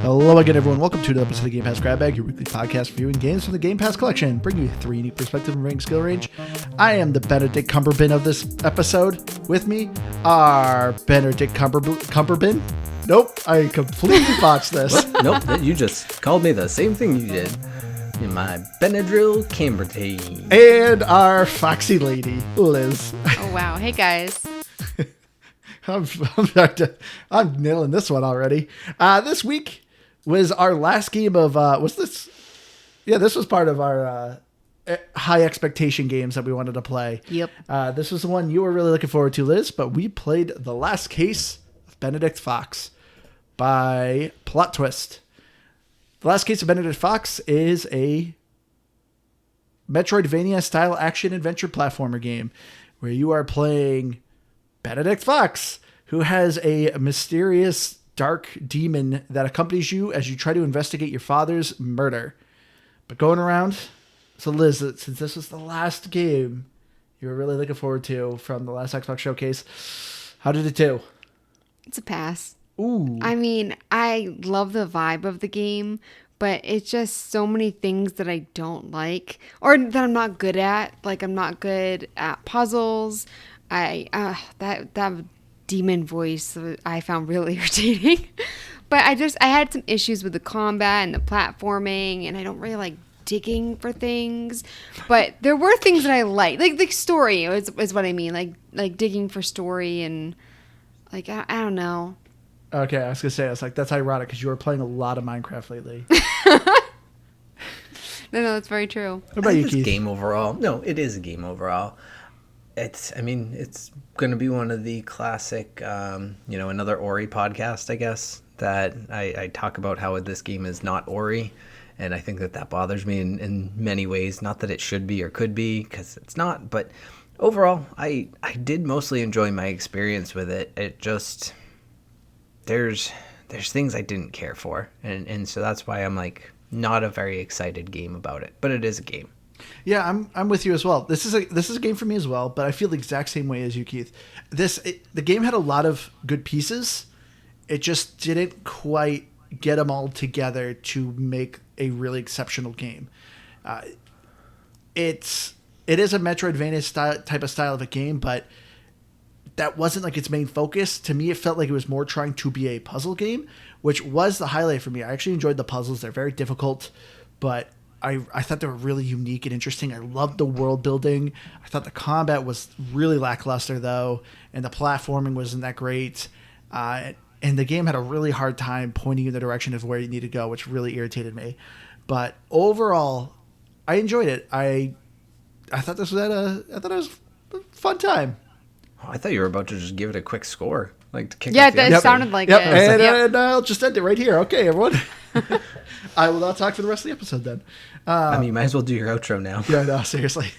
Hello again, everyone. Welcome to another episode of Game Pass Grab Bag, your weekly podcast reviewing games from the Game Pass collection, bringing you 3 unique perspectives and varying skill range. I am the Benedict Cumberbin of this episode. With me are Benedict Cumberbin. Nope, I completely botched this. Nope, you just called me the same thing you did. In my Benadryl Cambertine. And our foxy lady, Liz. Oh, wow. Hey, guys. I'm nailing this one already. This week was our last game of, was this? Yeah, this was part of our high expectation games that we wanted to play. Yep. This was the one you were really looking forward to, Liz, but we played The Last Case of Benedict Fox by Plot Twist. The Last Case of Benedict Fox is a metroidvania style action adventure platformer game where you are playing Benedict Fox, who has a mysterious dark demon that accompanies you as you try to investigate your father's murder. But going around, so Liz, since this was the last game you were really looking forward to from the last Xbox showcase, how did it do? It's a pass. Ooh. I mean, I love the vibe of the game, but it's just so many things that I don't like or that I'm not good at. Like, I'm not good at puzzles. That demon voice I found really irritating. But I had some issues with the combat and the platforming, and I don't really like digging for things. But there were things that I liked. Like the story is what I mean. Like digging for story and like I don't know. Okay, I was going to say, I was like, that's ironic because you were playing a lot of Minecraft lately. No, that's very true. What about you, It's Keith? a game overall. No, it is a game overall. It's going to be one of the classic, another Ori podcast, I guess, that I talk about how this game is not Ori. And I think that bothers me in many ways. Not that it should be or could be, because it's not. But overall, I did mostly enjoy my experience with it. It just... There's things I didn't care for, and so that's why I'm like not a very excited game about it, but it is a game. Yeah, I'm with you as well. This is a game for me as well, but I feel the exact same way as you, Keith. The game had a lot of good pieces. It just didn't quite get them all together to make a really exceptional game. It is a Metroidvania type of style of a game, but that wasn't like its main focus. To me, it felt like it was more trying to be a puzzle game, which was the highlight for me. I actually enjoyed the puzzles. They're very difficult, but I thought they were really unique and interesting. I loved the world building. I thought the combat was really lackluster, though, and the platforming wasn't that great. And the game had a really hard time pointing you in the direction of where you need to go, which really irritated me. But overall, I enjoyed it. I thought it was a fun time. Oh, I thought you were about to just give it a quick score, like to kick. Yeah, off the that episode. sounded like it. And I'll just end it right here. Okay, everyone. I will not talk for the rest of the episode then. You might as well do your outro now. Yeah, no, seriously.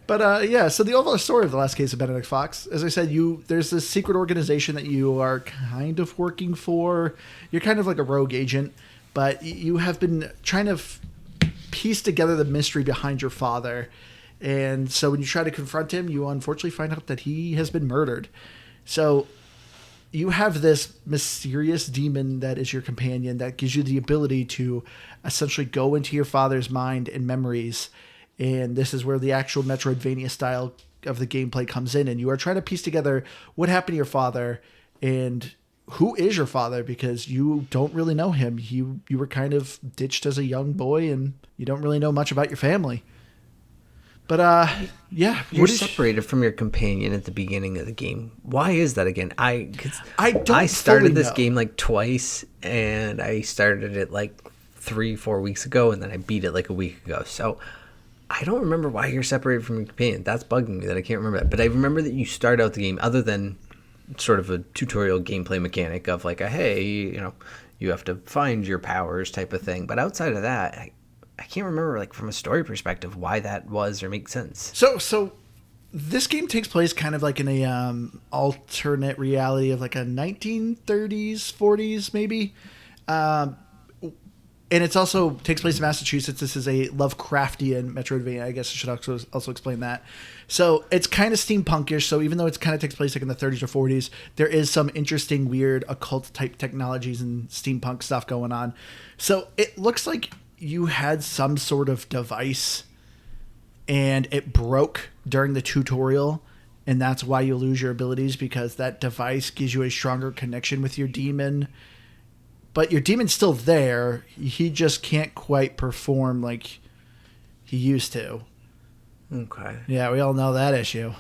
But so the overall story of The Last Case of Benedict Fox, as I said, there's this secret organization that you are kind of working for. You're kind of like a rogue agent, but you have been trying to piece together the mystery behind your father. And so when you try to confront him, you unfortunately find out that he has been murdered. So you have this mysterious demon that is your companion that gives you the ability to essentially go into your father's mind and memories. And this is where the actual Metroidvania style of the gameplay comes in. And you are trying to piece together what happened to your father and who is your father, because you don't really know him. You were kind of ditched as a young boy and you don't really know much about your family. But, yeah. You're separated from your companion at the beginning of the game. Why is that again? I started this game like twice, and I started it like 3-4 weeks ago, and then I beat it like a week ago. So I don't remember why you're separated from your companion. That's bugging me that I can't remember that. But I remember that you start out the game, other than sort of a tutorial gameplay mechanic of like you have to find your powers type of thing. But outside of that, I can't remember, like, from a story perspective, why that was or makes sense. So this game takes place kind of like in a alternate reality of like a 1930s, 40s maybe. And it's also takes place in Massachusetts. This is a Lovecraftian metroidvania. I guess I should also explain that. So it's kind of steampunkish. So even though it kind of takes place like in the 30s or 40s, there is some interesting, weird, occult type technologies and steampunk stuff going on. So it looks like you had some sort of device and it broke during the tutorial. And that's why you lose your abilities, because that device gives you a stronger connection with your demon. But your demon's still there. He just can't quite perform like he used to. Okay. Yeah, we all know that issue.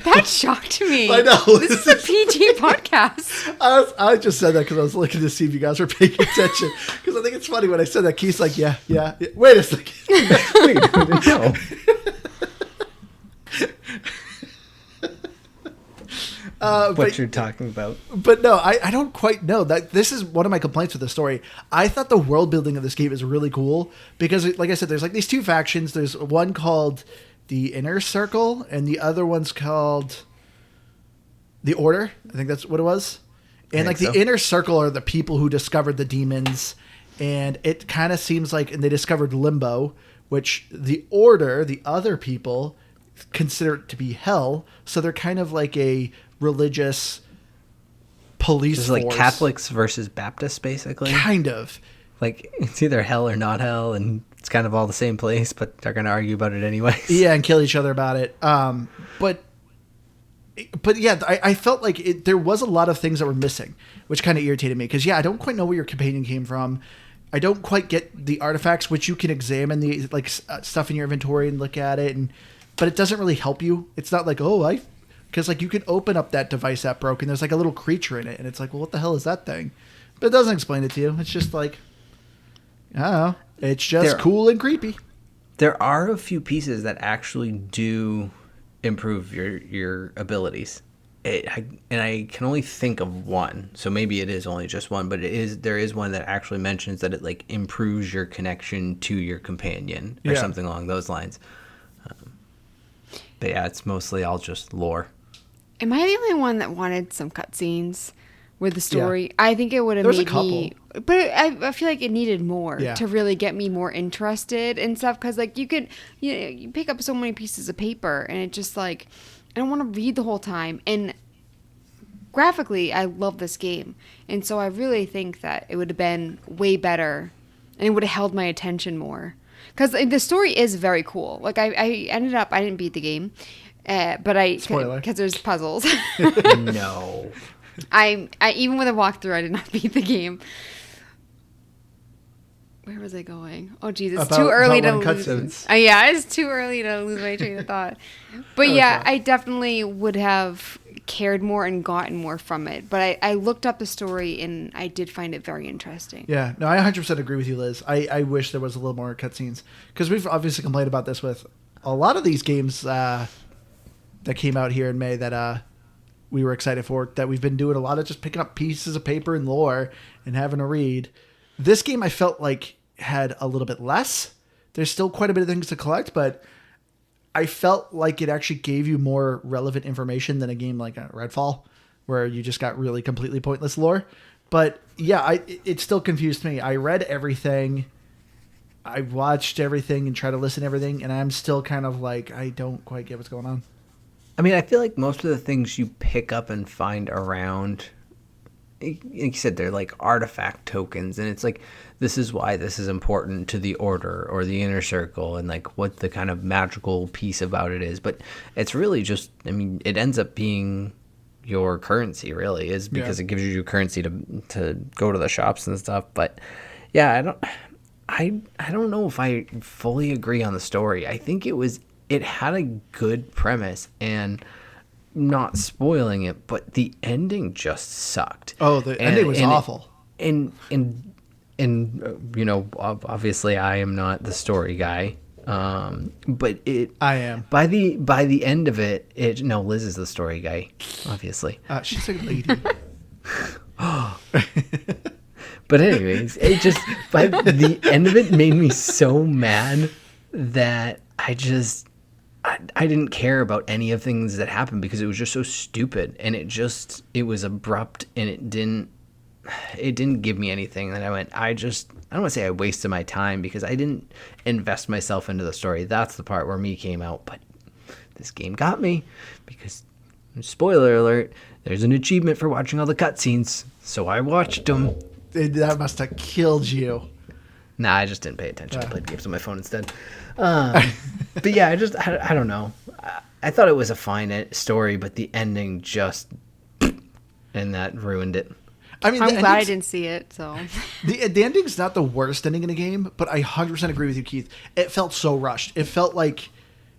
That shocked me. I know. This is a PG podcast. I just said that because I was looking to see if you guys were paying attention. Because I think it's funny when I said that, Keith's like, yeah. Wait a second. Wait, no. What you're talking about. But no, I don't quite know. This is one of my complaints with the story. I thought the world building of this game is really cool because, like I said, there's like these two factions. There's one called the Inner Circle and the other one's called the Order. I think that's what it was. And like the Inner Circle are the people who discovered the demons, and it kind of seems like, and they discovered Limbo, which the Order, the other people, consider it to be hell. So they're kind of like a religious police It's force. like Catholics versus Baptists, basically. Kind of. Like, it's either hell or not hell, and it's kind of all the same place, but they're going to argue about it anyways. Yeah, and kill each other about it. But yeah, I felt like there was a lot of things that were missing, which kind of irritated me. Because, yeah, I don't quite know where your companion came from. I don't quite get the artifacts, which you can examine the stuff in your inventory and look at it, but it doesn't really help you. It's not like, because like you can open up that device that broke and there's like a little creature in it, and it's like, well, what the hell is that thing? But it doesn't explain it to you. It's just like, I don't know. It's just cool and creepy. There are a few pieces that actually do improve your abilities. And I can only think of one, so maybe it is only just one, but there is one that actually mentions that it like improves your connection to your companion or something along those lines. But yeah, it's mostly all just lore. Am I the only one that wanted some cutscenes with the story? Yeah. I think it would have made me, but I feel like it needed more to really get me more interested in stuff. Because like you pick up so many pieces of paper, and it just like, I don't want to read the whole time. And graphically, I love this game, and so I really think that it would have been way better, and it would have held my attention more. Because the story is very cool. Like I ended up, I didn't beat the game, but because there's puzzles. No. I even with a walkthrough, I did not beat the game. Where was I going? Oh, geez, it's too early to lose. It's too early to lose my train of thought. But I definitely would have cared more and gotten more from it. But I looked up the story, and I did find it very interesting. Yeah, no, I 100% agree with you, Liz. I wish there was a little more cutscenes. Because we've obviously complained about this with a lot of these games that came out here in May that we were excited for, that we've been doing a lot of just picking up pieces of paper and lore and having a read. This game I felt like had a little bit less. There's still quite a bit of things to collect, but I felt like it actually gave you more relevant information than a game like Redfall, where you just got really completely pointless lore. But yeah, it still confused me. I read everything, I watched everything and tried to listen to everything, and I'm still kind of like, I don't quite get what's going on. I mean, I feel like most of the things you pick up and find around, like you said, they're like artifact tokens, and it's like, this is why this is important to the Order or the Inner Circle, and like what the kind of magical piece about it is. But it's really just, I mean, it ends up being your currency, really, is because it gives you currency to go to the shops and stuff. But yeah, I don't know if I fully agree on the story. I think it had a good premise, and not spoiling it, but the ending just sucked. Oh, the ending was awful. And you know, obviously I am not the story guy, but I am. By the end of it, no, Liz is the story guy, obviously. She's a lady. But anyways, it just, by the end of it, made me so mad that I didn't care about any of things that happened because it was just so stupid, and it was abrupt, and it didn't give me anything. And I went, I don't want to say I wasted my time because I didn't invest myself into the story. That's the part where me came out. But this game got me because, spoiler alert, there's an achievement for watching all the cutscenes. So I watched them. That must have killed you. Nah, I just didn't pay attention. I played games on my phone instead. But yeah, I don't know. I thought it was a fine story, but the ending just, and that ruined it. I mean, I'm glad I didn't see it. So the ending's not the worst ending in a game, but I 100% agree with you, Keith. It felt so rushed. It felt like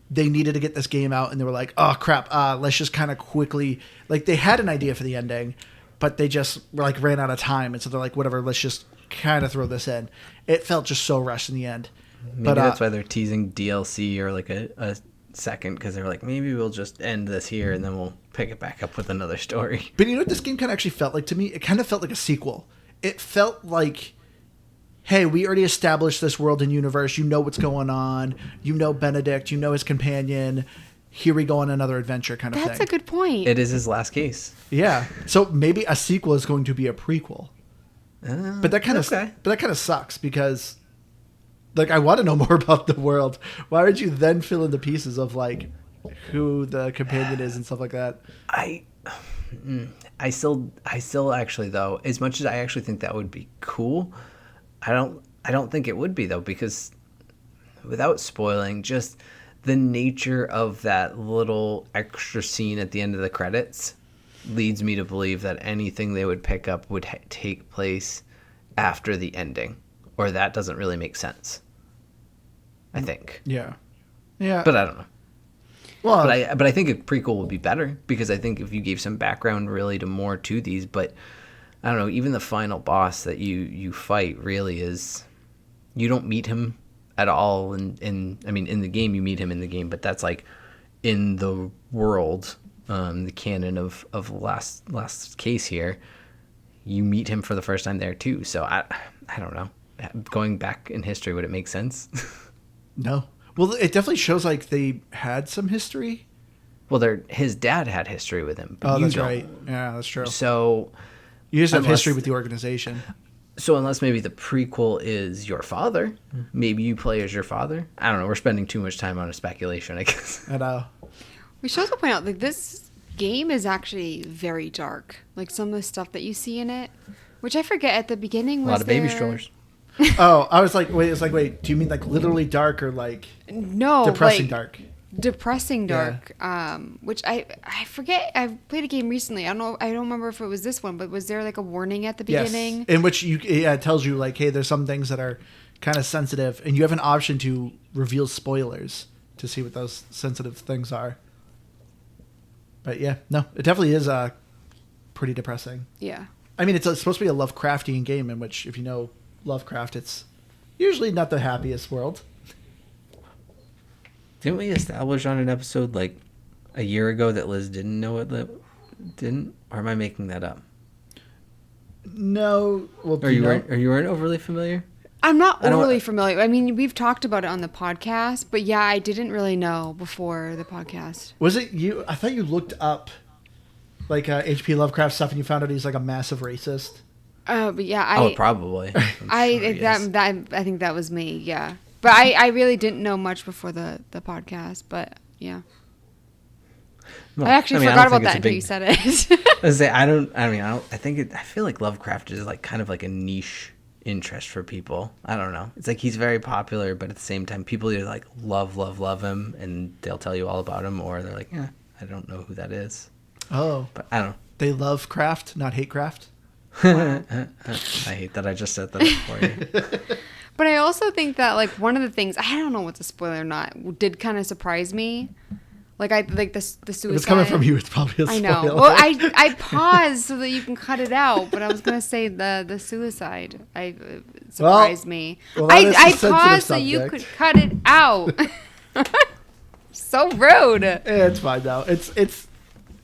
they needed to get this game out, and they were like, "Oh crap, let's just kind of quickly." Like they had an idea for the ending, but they just like ran out of time, and so they're like, "Whatever, let's just kind of throw this in." It felt just so rushed in the end. Maybe that's why they're teasing DLC or like a second, because they're like, maybe we'll just end this here and then we'll pick it back up with another story. But you know what this game kind of actually felt like to me? It kind of felt like a sequel. It felt like, hey, we already established this world and universe. You know what's going on. You know Benedict. You know his companion. Here we go on another adventure kind of thing. that's a good point. It is his last case. Yeah. So maybe a sequel is going to be a prequel. But that kind of sucks because, like, I want to know more about the world. Why would you then fill in the pieces of like who the companion is and stuff like that? I still actually, though, as much as I actually think that would be cool, I don't think it would be, though, because without spoiling, just the nature of that little extra scene at the end of the credits leads me to believe that anything they would pick up would take place after the ending, or that doesn't really make sense, I think. Yeah. But I don't know. Well, But I think a prequel would be better, because I think if you gave some background really to these, but I don't know, even the final boss that you fight really is, you don't meet him at all in the game. You meet him in the game, but that's like in the world, the canon of last case here, you meet him for the first time there too. So I don't know, going back in history, would it make sense? No. Well, it definitely shows like they had some history. Well, his dad had history with him. But that's right. Yeah, that's true. So you just have history with the organization. So unless maybe the prequel is your father, maybe you play as your father. I don't know. We're spending too much time on a speculation, I guess. I know. We should also point out, like, this game is actually very dark. Like, some of the stuff that you see in it, which I forget at the beginning was a lot of baby strollers. Oh, I was like, wait, do you mean like literally dark or like depressing dark? Depressing dark. Yeah. Which I forget. I played a game recently. I don't remember if it was this one, but was there like a warning at the beginning? Yes. In which it tells you like, hey, there's some things that are kind of sensitive, and you have an option to reveal spoilers to see what those sensitive things are. But yeah, no, it definitely is pretty depressing. Yeah. I mean, it's supposed to be a Lovecraftian game in which, if you know Lovecraft, it's usually not the happiest world. Didn't we establish on an episode like a year ago that Liz didn't know it? Didn't? Or am I making that up? No. Well, Or you weren't overly familiar? I'm not overly familiar. I mean, we've talked about it on the podcast, but yeah, I didn't really know before the podcast. Was it you? I thought you looked up like H.P. Lovecraft stuff and you found out he's like a massive racist. But yeah, probably. I think that was me. Yeah, but I really didn't know much before the podcast. But yeah, well, I actually forgot about that until you said it. I feel like Lovecraft is like kind of like a niche interest for people. I don't know. It's like he's very popular, but at the same time, people either like love him and they'll tell you all about him, or they're like, yeah, I don't know who that is. Oh, but I don't know. They love craft, not hate craft. Wow. I hate that I just set that up for you. But I also think that like one of the things, I don't know what's a spoiler or not, did kind of surprise me. Like the suicide. If it's coming from you, it's probably a spoiler. I know. Well, I paused so that you can cut it out, but I was gonna say the suicide. It surprised me. Well, I paused so you could cut it out. So rude. Yeah, it's fine now. It's.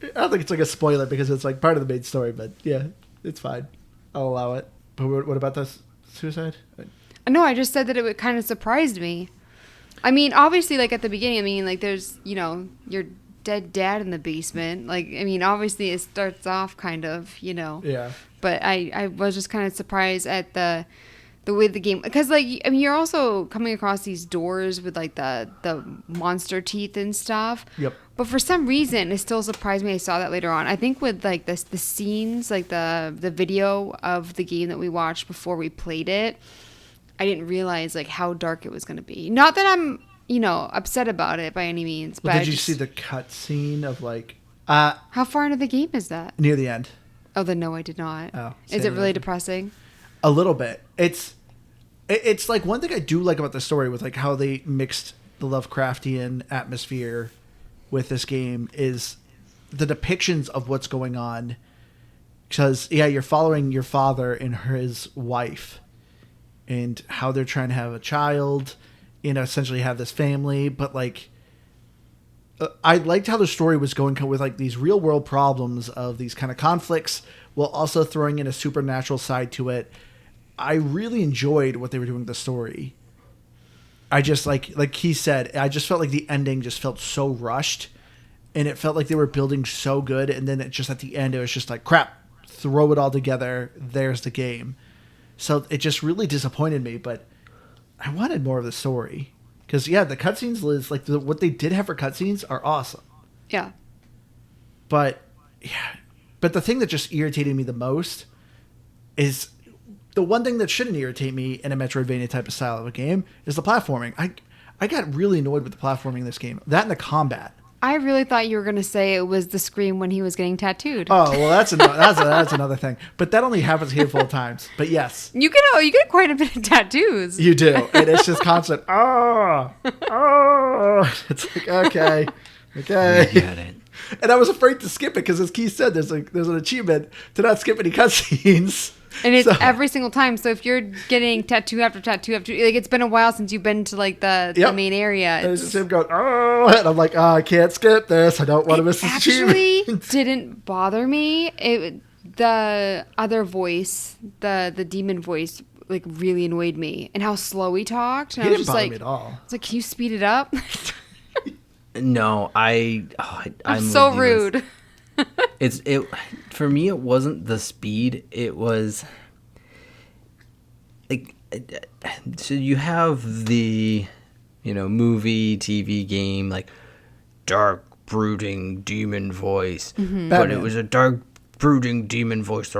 I don't think it's like a spoiler because it's like part of the main story, but yeah, it's fine. I'll allow it. But what about the suicide? No, I just said that it kind of surprised me. I mean, obviously, like at the beginning, I mean, like there's, your dead dad in the basement. Like, I mean, obviously it starts off kind of, Yeah. But I was just kind of surprised at the way the game, because like, I mean, you're also coming across these doors with like the monster teeth and stuff. Yep. But for some reason, it still surprised me. I saw that later on. I think with like the scenes, like the video of the game that we watched before we played it, I didn't realize like how dark it was going to be. Not that I'm, upset about it by any means. Well, but did you see the cut scene of like how far into the game is that? near the end? Oh, then no, I did not. Oh, is it really depressing? A little bit. It's like one thing I do like about the story with like how they mixed the Lovecraftian atmosphere with this game is the depictions of what's going on. Because you're following your father and his wife, and how they're trying to have a child, essentially have this family. But like, I liked how the story was going with like these real world problems of these kind of conflicts, while also throwing in a supernatural side to it. I really enjoyed what they were doing with the story. I just like he said, I just felt like the ending just felt so rushed, and it felt like they were building so good, and then it just at the end it was just like crap, throw it all together. There's the game. So it just really disappointed me, but I wanted more of the story because the cutscenes, Liz, like what they did have for cutscenes are awesome. Yeah. But the thing that just irritated me the most is the one thing that shouldn't irritate me in a Metroidvania type of style of a game is the platforming. I got really annoyed with the platforming in this game. That and the combat. I really thought you were going to say it was the scream when he was getting tattooed. Oh, well, that's another thing. But that only happens a handful of times. But yes. You get quite a bit of tattoos. You do. And it's just constant, It's like, okay. I get it. And I was afraid to skip it because, as Keith said, there's an achievement to not skip any cutscenes. And it's every single time. So if you're getting tattoo after tattoo after, like it's been a while since you've been to like the main area. And it's just him going, and I'm like, I can't skip this. I don't want to miss this achievement. Actually, didn't bother me. The other voice, the demon voice, like really annoyed me, and how slow he talked. And He I was didn't just bother like, me at all. I was like, can you speed it up? No, I'm so with you. rude. It for me. It wasn't the speed. It was like, so you have the movie, TV, game, like dark brooding demon voice, Mm-hmm. but it was a dark brooding demon voice.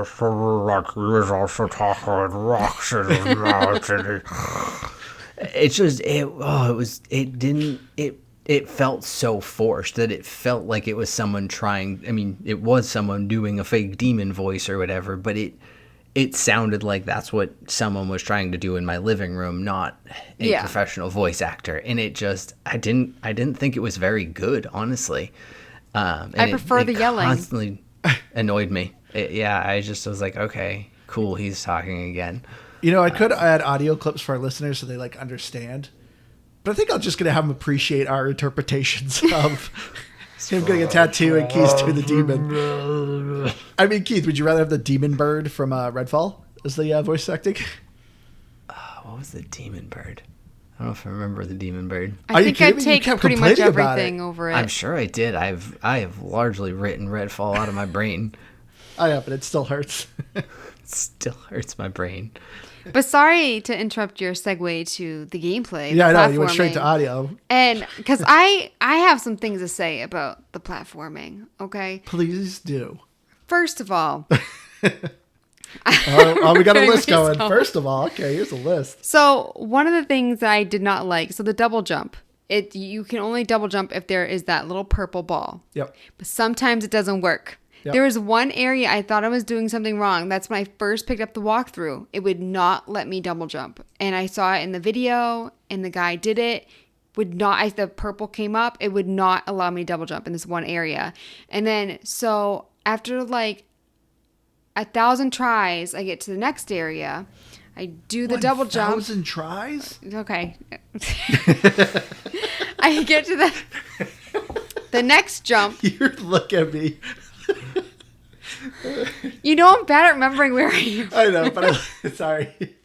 It's just it felt so forced that it felt like it was someone trying. I mean, it was someone doing a fake demon voice or whatever, but it sounded like that's what someone was trying to do in my living room, not a professional voice actor. And it just, I didn't think it was very good, honestly. And I prefer the yelling. Constantly annoyed me. I was like, okay, cool, he's talking again. I could add audio clips for our listeners so they like understand. But I think I'm just going to have them appreciate our interpretations of him getting a tattoo and Keith doing the demon. I mean, Keith, would you rather have the demon bird from Redfall as the voice acting? What was the demon bird? I don't know if I remember the demon bird. I think I'd take pretty much everything over it. I'm sure I did. I have largely written Redfall out of my brain. I have, but it still hurts. It still hurts my brain. But sorry to interrupt your segue to the gameplay. Yeah, I know. You went straight to audio. And because I have some things to say about the platforming, okay? Please do. First of all. We got a list going. First of all, okay, here's a list. So one of the things that I did not like, so the double jump. You can only double jump if there is that little purple ball. Yep. But sometimes it doesn't work. Yep. There was one area I thought I was doing something wrong. That's when I first picked up the walkthrough. It would not let me double jump. And I saw it in the video, and the guy did it. Would not, as the purple came up, it would not allow me to double jump in this one area. And then, so after like 1,000 tries, I get to the next area. I do the double jump. 1,000 tries? Okay. I get to the next jump. You look at me. I'm bad at remembering where I am. I know, but sorry.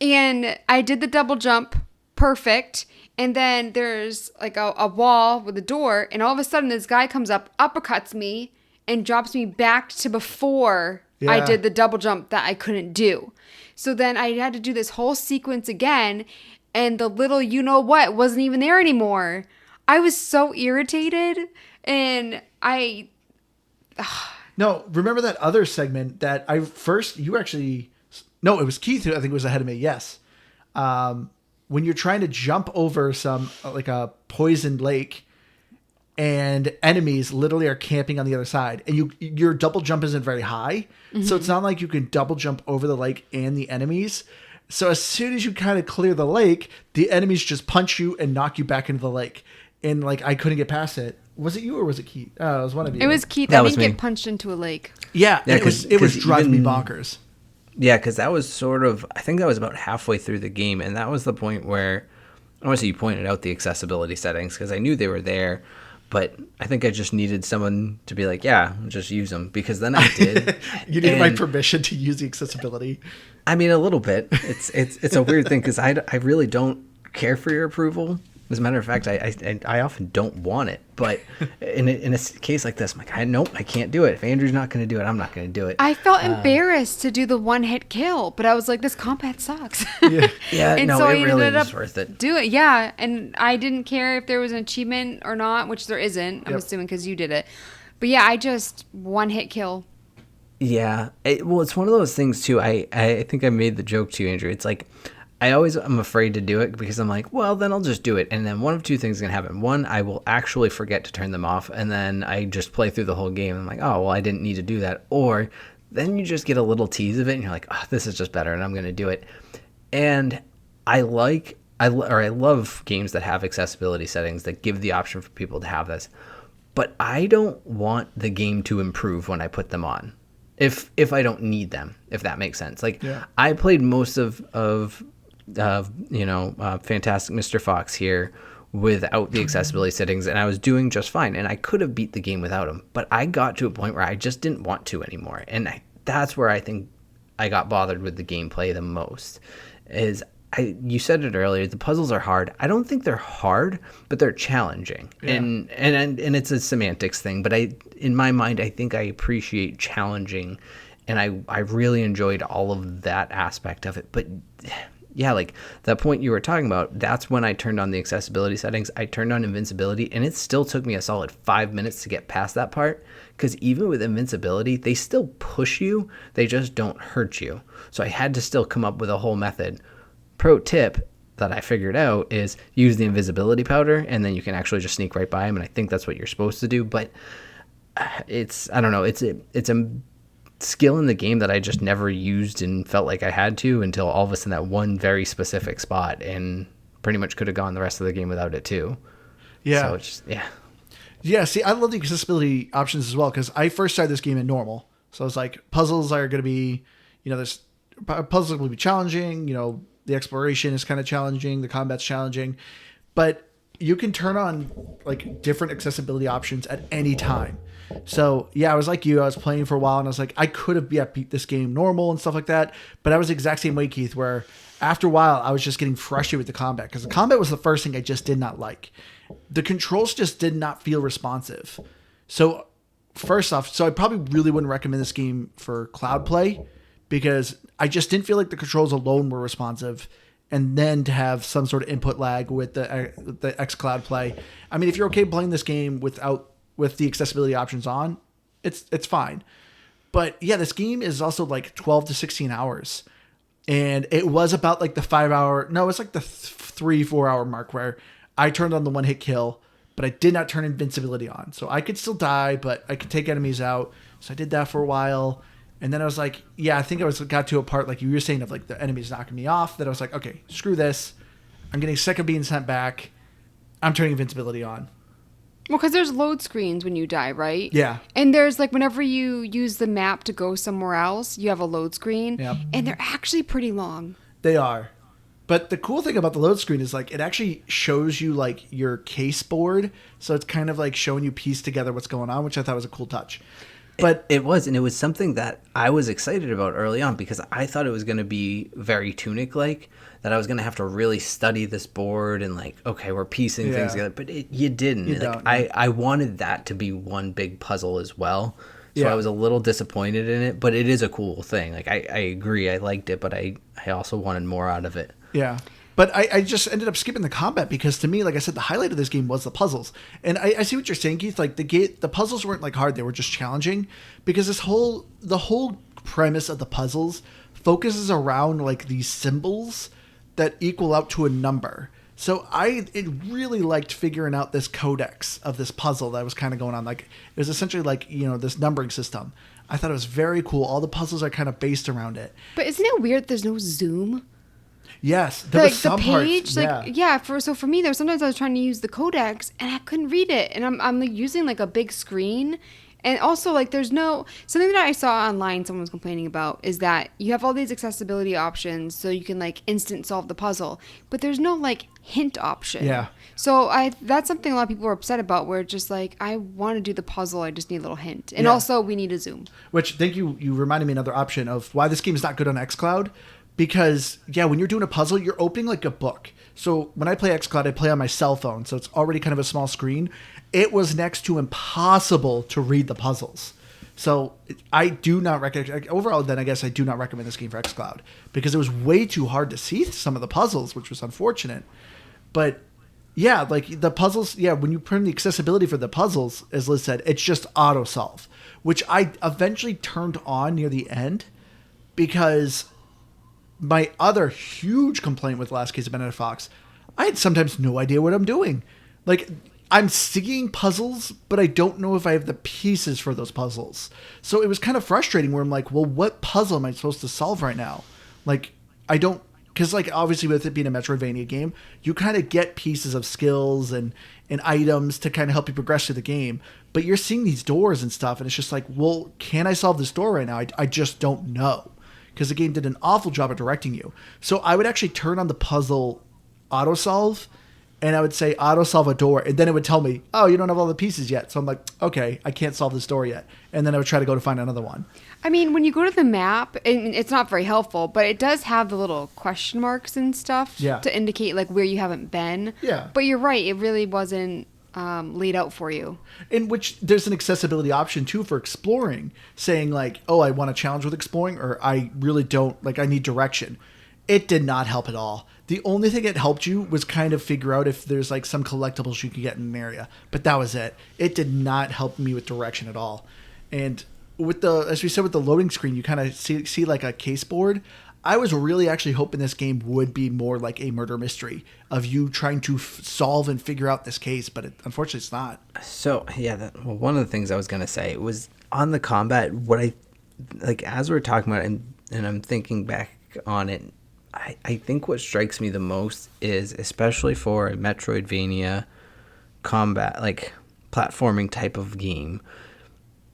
And I did the double jump perfect. And then there's like a wall with a door, and all of a sudden this guy comes up, uppercuts me, and drops me back to before I did the double jump that I couldn't do. So then I had to do this whole sequence again, and the little you-know-what wasn't even there anymore. I was so irritated, and No, remember that other segment that it was Keith who I think was ahead of me, yes. When you're trying to jump over like a poisoned lake and enemies literally are camping on the other side, and your double jump isn't very high. Mm-hmm. So it's not like you can double jump over the lake and the enemies. So as soon as you kind of clear the lake, the enemies just punch you and knock you back into the lake. And like, I couldn't get past it. Was it you or was it Keith? Oh, it was one of you. It was Keith. I didn't get punched into a lake. Yeah, it was driving me bonkers. Yeah, because that was I think that was about halfway through the game, and that was the point where, obviously you pointed out the accessibility settings, because I knew they were there, but I think I just needed someone to be like, yeah, just use them, because then I did. You needed my permission to use the accessibility? I mean, a little bit. It's a weird thing, because I really don't care for your approval. As a matter of fact, I often don't want it. But in a case like this, I'm like, nope, I can't do it. If Andrew's not going to do it, I'm not going to do it. I felt embarrassed to do the one-hit kill, but I was like, this combat sucks. Yeah, and no, so it really ended was worth it. Do it, yeah. And I didn't care if there was an achievement or not, which there isn't, I'm assuming, because you did it. But yeah, I just one-hit kill. Yeah. It's one of those things, too. I think I made the joke to you, Andrew. It's like, I'm afraid to do it because I'm like, well, then I'll just do it. And then one of two things is going to happen. One, I will actually forget to turn them off. And then I just play through the whole game. And I'm like, oh, well, I didn't need to do that. Or then you just get a little tease of it. And you're like, oh, this is just better. And I'm going to do it. And I love games that have accessibility settings that give the option for people to have this. But I don't want the game to improve when I put them on. If I don't need them, if that makes sense. Like, I played most of Fantastic Mr. Fox here without the accessibility settings, and I was doing just fine, and I could have beat the game without them, but I got to a point where I just didn't want to anymore, and that's where I think I got bothered with the gameplay the most. You said it earlier, the puzzles are hard. I don't think they're hard, but they're challenging. Yeah. And it's a semantics thing, but in my mind, I think I appreciate challenging, and I really enjoyed all of that aspect of it. But yeah, like that point you were talking about, that's when I turned on the accessibility settings. I turned on invincibility, and it still took me a solid 5 minutes to get past that part, because even with invincibility, they still push you. They just don't hurt you. So I had to still come up with a whole method. Pro tip that I figured out is use the invisibility powder, and then you can actually just sneak right by them, and I think that's what you're supposed to do. But it's a skill in the game that I just never used and felt like I had to until all of a sudden that one very specific spot, and pretty much could have gone the rest of the game without it too. Yeah. So it's just, yeah. See, I love the accessibility options as well, because I first started this game in normal. So it's like puzzles are going to be, there's puzzles are going to be challenging, the exploration is kind of challenging, the combat's challenging, but you can turn on like different accessibility options at any time. So yeah, I was like you, I was playing for a while, and I was like, I could have beat this game normal and stuff like that, but I was the exact same way, Keith, where after a while I was just getting frustrated with the combat, because the combat was the first thing I just did not like. The controls just did not feel responsive. So first off, I probably really wouldn't recommend this game for cloud play, because I just didn't feel like the controls alone were responsive, and then to have some sort of input lag with the xCloud play. I mean, if you're okay playing this game with the accessibility options on, it's fine. But yeah, this game is also like 12 to 16 hours, and it was about like the 5 hour. No, it's like the 3-4 hour mark where I turned on the one hit kill, but I did not turn invincibility on, so I could still die, but I could take enemies out. So I did that for a while. And then I was like, yeah, I think got to a part like you were saying of like the enemies knocking me off, that I was like, okay, screw this. I'm getting sick of being sent back. I'm turning invincibility on. Well, because there's load screens when you die, right? Yeah. And there's like whenever you use the map to go somewhere else, you have a load screen. Yep. And they're actually pretty long. They are. But the cool thing about the load screen is like it actually shows you like your case board. So it's kind of like showing you piece together what's going on, which I thought was a cool touch. But it was, and it was something that I was excited about early on because I thought it was going to be very Tunic-like, that I was going to have to really study this board and like, okay, we're piecing things together. But you didn't. You like, don't. I wanted that to be one big puzzle as well. So Yeah. I was a little disappointed in it, but it is a cool thing. Like I agree, I liked it, but I also wanted more out of it. Yeah. But I just ended up skipping the combat because to me, like I said, the highlight of this game was the puzzles. And I see what you're saying, Keith. Like the puzzles weren't like hard; they were just challenging because the whole premise of the puzzles focuses around like these symbols that equal out to a number. So it really liked figuring out this codex of this puzzle that was kind of going on. Like it was essentially like this numbering system. I thought it was very cool. All the puzzles are kind of based around it. But isn't it weird there's no zoom? Yes, there was some the page, parts. For me, there's sometimes I was trying to use the codex and I couldn't read it, and I'm like using like a big screen, and also like there's no something that I saw online. Someone was complaining about is that you have all these accessibility options, so you can like instant solve the puzzle, but there's no like hint option. Yeah. So that's something a lot of people are upset about. Where it's just like I want to do the puzzle, I just need a little hint, and Yeah. also we need a zoom. Which thank you. You reminded me another option of why this game is not good on xCloud. Because, when you're doing a puzzle, you're opening like a book. So when I play xCloud, I play on my cell phone. So it's already kind of a small screen. It was next to impossible to read the puzzles. So I do not recommend... Overall, then, I guess I do not recommend this game for xCloud. Because it was way too hard to see some of the puzzles, which was unfortunate. But, like the puzzles... when you put in the accessibility for the puzzles, as Liz said, it's just auto-solve. Which I eventually turned on near the end. Because... my other huge complaint with Last Case of Benedict Fox, I had sometimes no idea what I'm doing. Like, I'm seeing puzzles, but I don't know if I have the pieces for those puzzles. So it was kind of frustrating where I'm like, well, what puzzle am I supposed to solve right now? Like, I don't... Because, like, obviously with it being a Metroidvania game, you kind of get pieces of skills and items to kind of help you progress through the game. But you're seeing these doors and stuff, and it's just like, well, can I solve this door right now? I just don't know. Because the game did an awful job of directing you. So I would actually turn on the puzzle auto-solve, and I would say auto-solve a door, and then it would tell me, oh, you don't have all the pieces yet. So I'm like, okay, I can't solve this door yet. And then I would try to go to find another one. I mean, when you go to the map, and it's not very helpful, but it does have the little question marks and stuff to indicate like where you haven't been. Yeah. But you're right, it really wasn't laid out for you. In which there's an accessibility option too for exploring, saying like, oh, I want a challenge with exploring, or I really don't, like I need direction. It did not help at all. The only thing it helped you was kind of figure out if there's like some collectibles you could get in an area, but that was it. It did not help me with direction at all. And with as we said, with the loading screen, you kind of see like a case board. I was really actually hoping this game would be more like a murder mystery of you trying to solve and figure out this case, but unfortunately it's not. So, one of the things I was going to say was on the combat, what I, like, as we're talking about it and I'm thinking back on it, I think what strikes me the most is, especially for a Metroidvania combat, like, platforming type of game,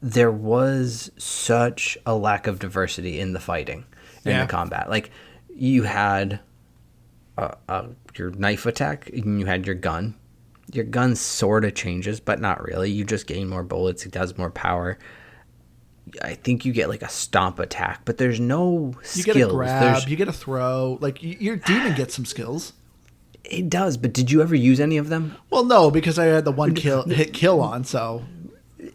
there was such a lack of diversity in the fighting. In the combat, like you had your knife attack, and you had your gun. Your gun sort of changes, but not really. You just gain more bullets. It does more power. I think you get like a stomp attack, but there's no skills. You get a grab, you get a throw. Like your demon gets some skills. It does, but did you ever use any of them? Well, no, because I had the one hit kill on, so...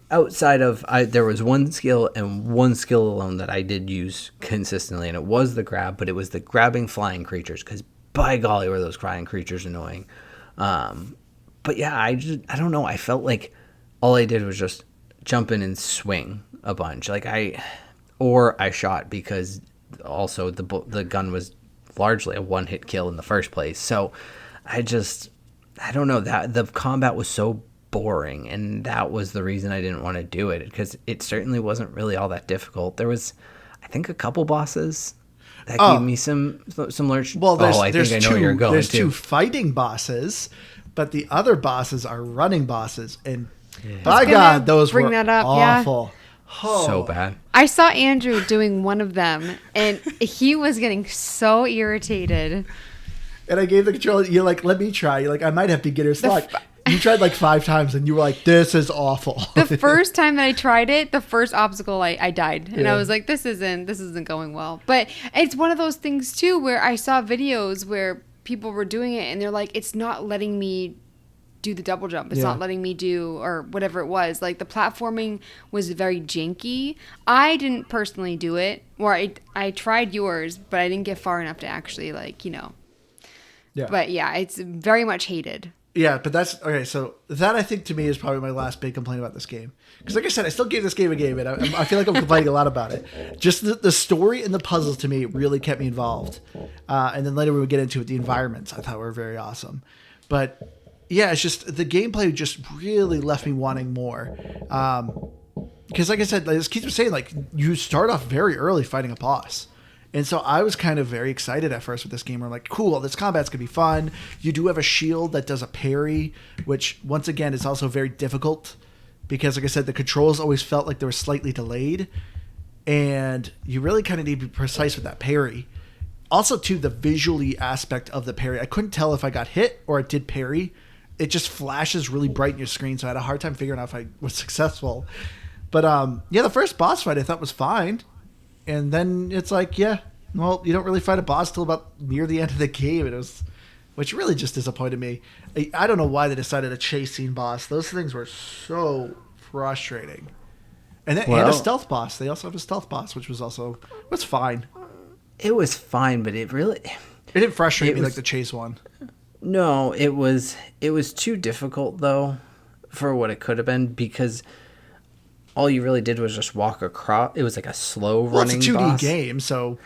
Outside of, there was one skill and one skill alone that I did use consistently, and it was the grab, but it was the grabbing flying creatures, because by golly were those flying creatures annoying. But yeah, I don't know, I felt like all I did was just jump in and swing a bunch. Like I shot, because also the gun was largely a one-hit kill in the first place. So I don't know, that the combat was so boring, and that was the reason I didn't want to do it, because it certainly wasn't really all that difficult. There was, I think, a couple bosses that gave me some lurch. Well, I think I know where you're going. There's two fighting bosses, but the other bosses are running bosses, and by God, those were awful. Oh. So bad. I saw Andrew doing one of them, and he was getting so irritated. And I gave the controller, you're like, let me try. You're like, I might have beginner's luck. You tried like 5 times and you were like, this is awful. The first time that I tried it, the first obstacle, I died. And Yeah. I was like, this isn't going well. But it's one of those things too, where I saw videos where people were doing it and they're like, it's not letting me do the double jump. It's not letting me do, or whatever it was. Like the platforming was very janky. I didn't personally do it, or I tried yours, but I didn't get far enough to actually Yeah. But yeah, it's very much hated. Yeah, but that's okay. So that I think to me is probably my last big complaint about this game. Because like I said, I still gave this game a game, and I feel like I'm complaining a lot about it. Just the story and the puzzles to me really kept me involved. And then later we would get into it. The environments I thought were very awesome, but yeah, it's just the gameplay just really left me wanting more. Because like I said, like Keith was saying, like you start off very early fighting a boss. And so I was kind of very excited at first with this game. I'm like, cool, this combat's going to be fun. You do have a shield that does a parry, which once again is also very difficult because, like I said, the controls always felt like they were slightly delayed. And you really kind of need to be precise with that parry. Also, too, the visually aspect of the parry. I couldn't tell if I got hit or it did parry. It just flashes really bright in your screen, so I had a hard time figuring out if I was successful. But yeah, the first boss fight I thought was fine. And then it's like, yeah, well, you don't really fight a boss till about near the end of the game. Which really just disappointed me. I don't know why they decided a chase scene boss. Those things were so frustrating. And then and a stealth boss. They also have a stealth boss, which was fine. It was fine, but it didn't frustrate me like the chase one. No, it was too difficult though for what it could have been, because all you really did was just walk across. It was like a slow running it's a 2D boss. game, so...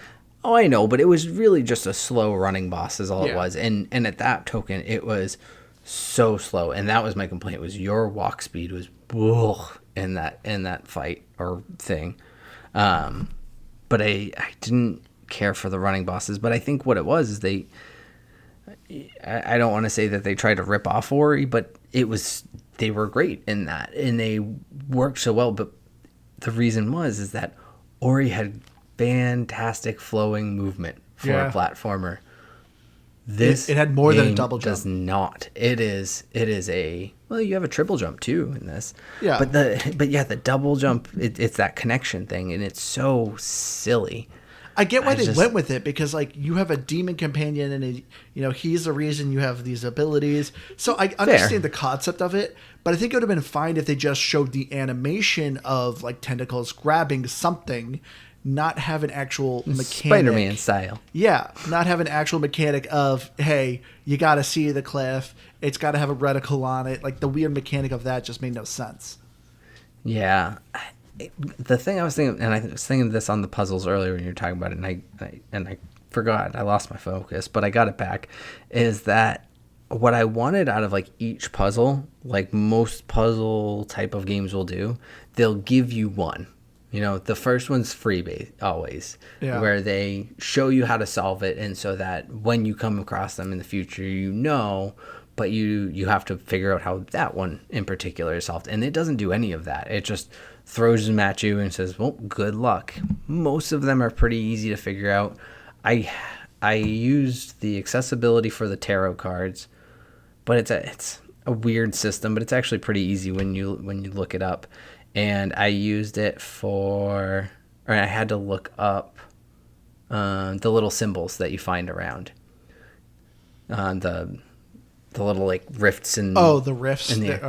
Oh, I know, but it was really just a slow running boss is all Yeah. it was. And at that token, it was so slow. And that was my complaint, was your walk speed was in that fight or thing. But I didn't care for the running bosses. But I think what it was is I don't want to say that they tried to rip off Ori, but they were great in that, and they worked so well. But the reason is that Ori had fantastic flowing movement for a platformer. It had more than a double jump. Does not. It is you have a triple jump too in this. Yeah. But the double jump, it's that connection thing, and it's so silly. I get why they went with it, because like you have a demon companion and he's the reason you have these abilities. So I understand the concept of it, but I think it would have been fine if they just showed the animation of like tentacles grabbing something, not have an actual mechanic. Spider-Man style. Yeah, not have an actual mechanic of, hey, you got to see the cliff. It's got to have a reticle on it. Like the weird mechanic of that just made no sense. Yeah. The thing I was thinking, and I was thinking of this on the puzzles earlier when you were talking about it, and I forgot, I lost my focus, but I got it back, is that what I wanted out of like each puzzle, like most puzzle type of games will do, they'll give you one. The first one's free always, where they show you how to solve it, and so that when you come across them in the future, but you have to figure out how that one in particular is solved. And it doesn't do any of that. It just throws them at you and says, well, good luck. Most of them are pretty easy to figure out. I used the accessibility for the tarot cards, but it's a weird system, but it's actually pretty easy when you look it up. And I used it I had to look up the little symbols that you find around the little like rifts and the rifts. They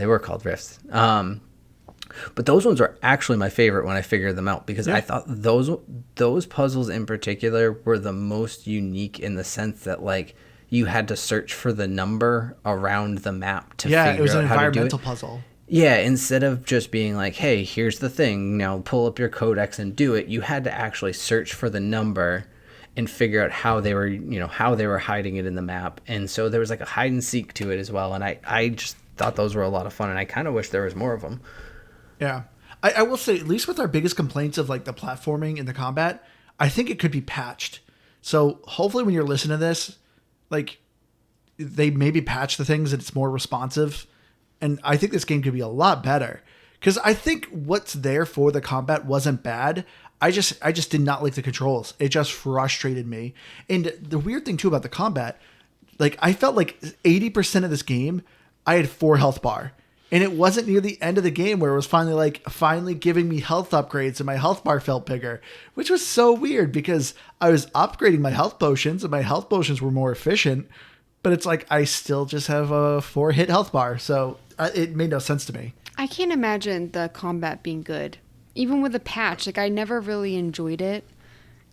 were called rifts. But those ones are actually my favorite when I figured them out, because I thought those puzzles in particular were the most unique in the sense that like you had to search for the number around the map to figure out how to do it. Yeah, it was an environmental puzzle. Yeah, instead of just being like, hey, here's the thing, now pull up your codex and do it, you had to actually search for the number and figure out how they were hiding it in the map. And so there was like a hide and seek to it as well. And I just thought those were a lot of fun, and I kind of wish there was more of them. Yeah. I will say, at least with our biggest complaints of like the platforming and the combat, I think it could be patched. So hopefully when you're listening to this, like they maybe patch the things and it's more responsive. And I think this game could be a lot better, because I think what's there for the combat wasn't bad. I just did not like the controls. It just frustrated me. And the weird thing too about the combat, Like I felt like 80% of this game, I had 4 health bar. And it wasn't near the end of the game where it was finally giving me health upgrades and my health bar felt bigger, which was so weird because I was upgrading my health potions and my health potions were more efficient, but it's like I still just have a 4 hit health bar. So it made no sense to me. I can't imagine the combat being good. Even with the patch, like I never really enjoyed it.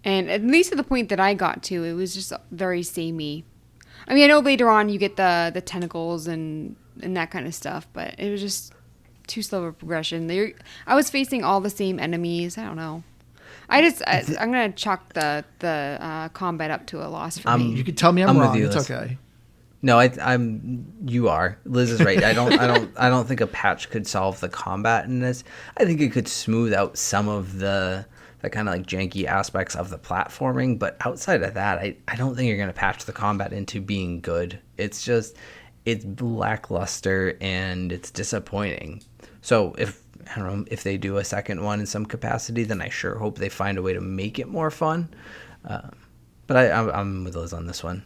And at least at the point that I got to, it was just very samey. I mean, I know later on you get the tentacles and that kind of stuff, but it was just too slow of a progression. I was facing all the same enemies. I don't know. I'm gonna chalk the combat up to a loss for me. You can tell me I'm wrong. It's okay. No, you are. Liz is right. I don't think a patch could solve the combat in this. I think it could smooth out some of the kind of like janky aspects of the platforming, but outside of that, I don't think you're going to patch the combat into being good. It's lackluster and it's disappointing. So if they do a second one in some capacity, then I sure hope they find a way to make it more fun. But I'm with Liz on this one.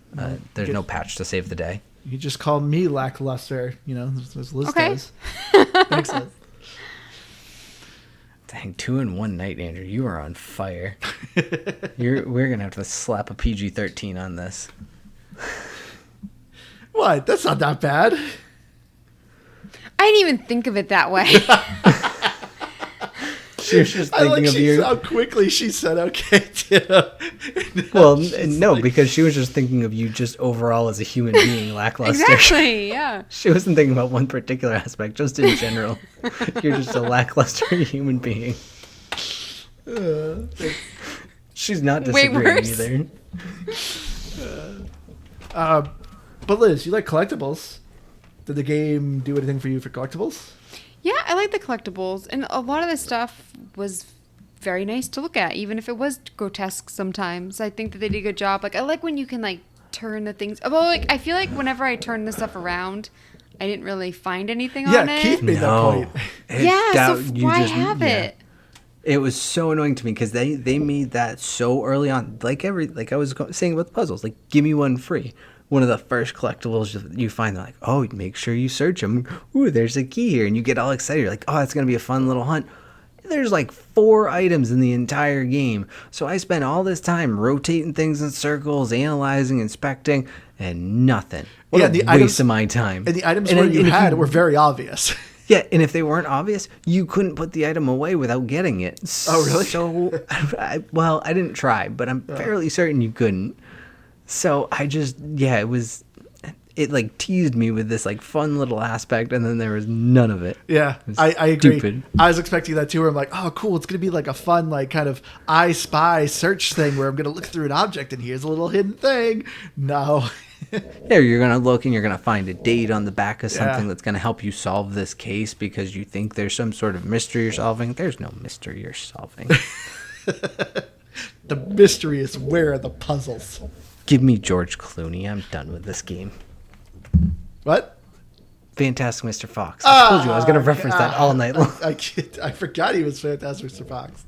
There's no patch to save the day. You just call me lackluster, as Liz does. Thanks, Liz. Dang, 2 in one night, Andrew. You are on fire. We're going to have to slap a PG-13 on this. What? That's not that bad. I didn't even think of it that way. She was just thinking of you. How quickly she said okay. Well, no, because she was just thinking of you just overall as a human being, lackluster. Exactly, yeah. She wasn't thinking about one particular aspect, just in general. You're just a lackluster human being. She's not disagreeing either. But Liz, you like collectibles. Did the game do anything for you for collectibles? Yeah, I like the collectibles, and a lot of the stuff was very nice to look at, even if it was grotesque sometimes. I think that they did a good job. Like, I like when you can, like, turn the things... Well, like, I feel like whenever I turned the stuff around, I didn't really find anything on it. Yeah, Keith made that point. Yeah, so why have it? It was so annoying to me because they made that so early on. Like I was saying about the puzzles, like, give me one free. One of the first collectibles you find, they're like, oh, make sure you search them. Ooh, there's a key here. And you get all excited. You're like, oh, it's going to be a fun little hunt. There's like 4 items in the entire game. So I spent all this time rotating things in circles, analyzing, inspecting, and nothing. What a waste of my time. And the items you had were very obvious. Yeah, and if they weren't obvious, you couldn't put the item away without getting it. Oh, really? So, I didn't try, but I'm fairly certain you couldn't. So it like teased me with this like fun little aspect, and then there was none of it. Yeah, I agree. Stupid. I was expecting that too, where I'm like, oh, cool, it's going to be like a fun, like kind of I Spy search thing where I'm going to look through an object and here's a little hidden thing. No. Yeah, you're going to look and you're going to find a date on the back of something that's going to help you solve this case because you think there's some sort of mystery you're solving. There's no mystery you're solving. The mystery is where are the puzzles. Give me George Clooney. I'm done with this game. What? Fantastic Mr. Fox. I told you I was going to reference that all night long. I forgot he was Fantastic Mr. Fox.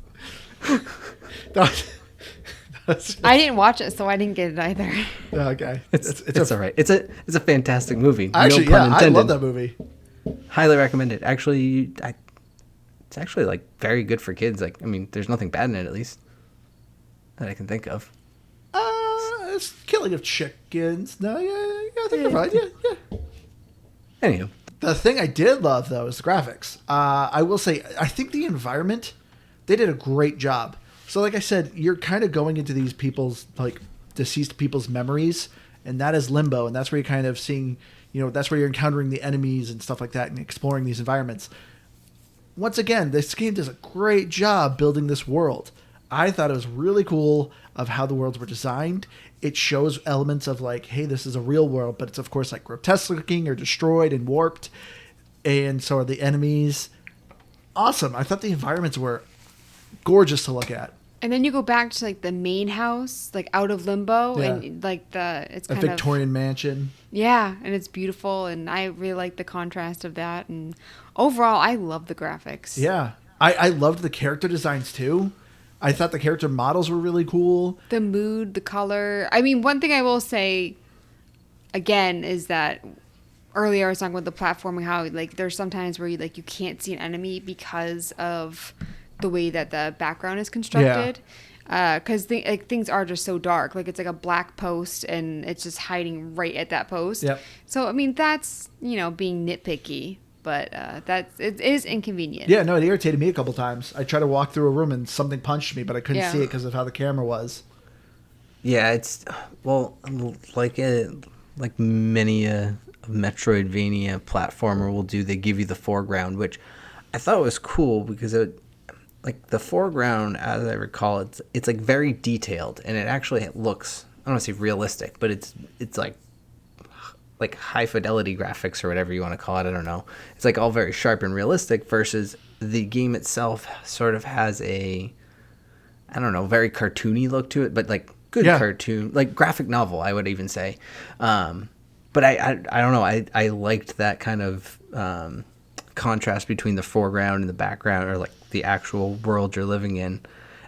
I didn't watch it, so I didn't get it either. Okay. It's all right. It's a fantastic movie. Actually, no pun intended. I love that movie. Highly recommend it. Actually, it's actually like very good for kids. Like, I mean, there's nothing bad in it, at least that I can think of. It's killing of chickens. No, I think you're right. Yeah. Anywho. The thing I did love, though, is the graphics. I will say, I think the environment, they did a great job. So like I said, you're kind of going into these people's, like, deceased people's memories, and that is Limbo, and that's where you're kind of seeing, that's where you're encountering the enemies and stuff like that and exploring these environments. Once again, this game does a great job building this world. I thought it was really cool of how the worlds were designed. It shows elements of like, hey, this is a real world, but it's of course like grotesque looking or destroyed and warped. And so are the enemies. Awesome. I thought the environments were gorgeous to look at. And then you go back to like the main house, like out of Limbo, and like it's kind of a Victorian mansion. Yeah, and it's beautiful, and I really like the contrast of that. And overall, I love the graphics. Yeah, I loved the character designs too. I thought the character models were really cool. The mood, the color. I mean, one thing I will say, again, is that earlier I was talking about the platforming, how like there's sometimes where you can't see an enemy because of the way that the background is constructed. Because things are just so dark. Like it's like a black post and it's just hiding right at that post. Yep. So I mean that's being nitpicky, but it is inconvenient. Yeah, no, it irritated me a couple times. I tried to walk through a room and something punched me, but I couldn't see it because of how the camera was. Yeah, it's like many Metroidvania platformer will do. They give you the foreground, which I thought was cool because like the foreground, as I recall, it's like very detailed, and it actually looks, I don't want to say realistic, but it's like high fidelity graphics or whatever you want to call it. I don't know. It's like all very sharp and realistic versus the game itself sort of has a, I don't know, very cartoony look to it, but like good cartoon, like graphic novel, I would even say. But I don't know. I liked that kind of contrast between the foreground and the background, or like the actual world you're living in.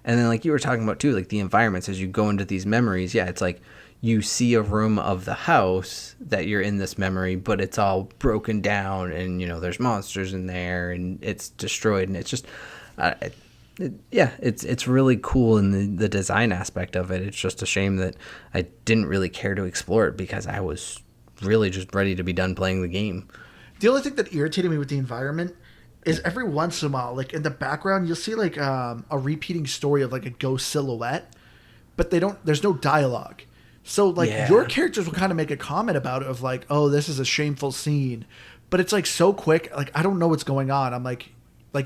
And then like you were talking about too, like the environments as you go into these memories. Yeah, it's like you see a room of the house that you're in this memory, but it's all broken down and there's monsters in there and it's destroyed, and it's just it's really cool in the design aspect of it. It's just a shame that I didn't really care to explore it because I was really just ready to be done playing the game. The only thing that irritated me with the environment is every once in a while, like in the background, you'll see like a repeating story of like a ghost silhouette, but there's no dialogue. So like your characters will kind of make a comment about it of like, oh, this is a shameful scene, but it's like so quick. Like, I don't know what's going on. I'm like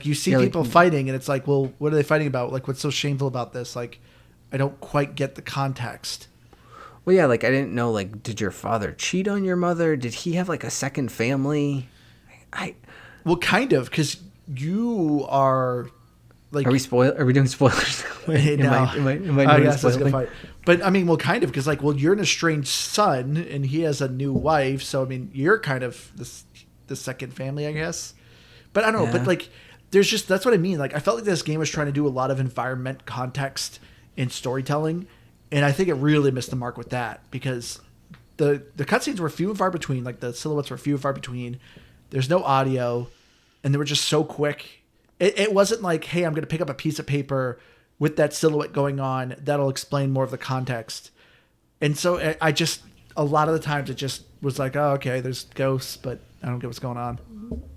you see people fighting and it's like, well, what are they fighting about? Like, what's so shameful about this? Like, I don't quite get the context. Well, yeah, like I didn't know, like, did your father cheat on your mother? Did he have like a second family? Well, kind of, because you are like. Are we doing spoilers? Wait, no. Am I doing spoiling? But I mean, well, kind of, because like, well, you're an estranged son and he has a new wife, so I mean, you're kind of the second family, I guess. But I don't know. But like, that's what I mean. Like, I felt like this game was trying to do a lot of environment, context, and storytelling. And I think it really missed the mark with that because the cutscenes were few and far between. Like the silhouettes were few and far between. There's no audio, and they were just so quick. It wasn't like, hey, I'm going to pick up a piece of paper with that silhouette going on. That'll explain more of the context. And so I just, a lot of the times it just was like, oh, okay, there's ghosts, but I don't get what's going on.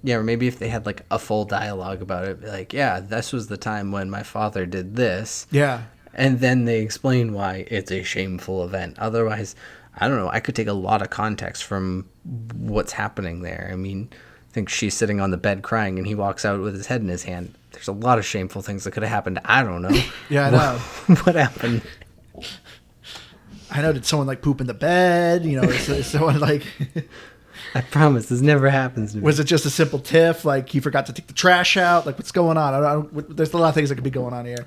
Yeah, or maybe if they had like a full dialogue about it, like, yeah, this was the time when my father did this. Yeah. And then they explain why it's a shameful event. Otherwise, I don't know. I could take a lot of context from what's happening there. I mean, I think she's sitting on the bed crying and he walks out with his head in his hand. There's a lot of shameful things that could have happened. I don't know. Yeah, I know. What happened? I know. Did someone like poop in the bed? Is someone like... I promise this never happens to me. Was it just a simple tiff? Like he forgot to take the trash out? Like what's going on? I don't, there's a lot of things that could be going on here.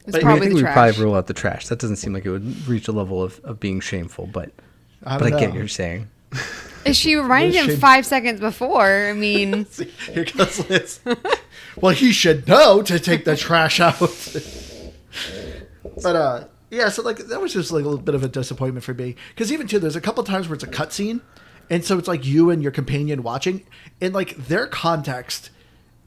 It's probably I think the we'd trash. probably rule out the trash. That doesn't seem like it would reach a level of being shameful, but I get what you're saying. Is she reminded him 5 seconds before? I mean... See, here goes Liz. Well, he should know to take the trash out. But, yeah, so, like, that was just, like, a little bit of a disappointment for me. Because even, too, there's a couple times where it's a cutscene, and so it's, like, you and your companion watching, and, like, their context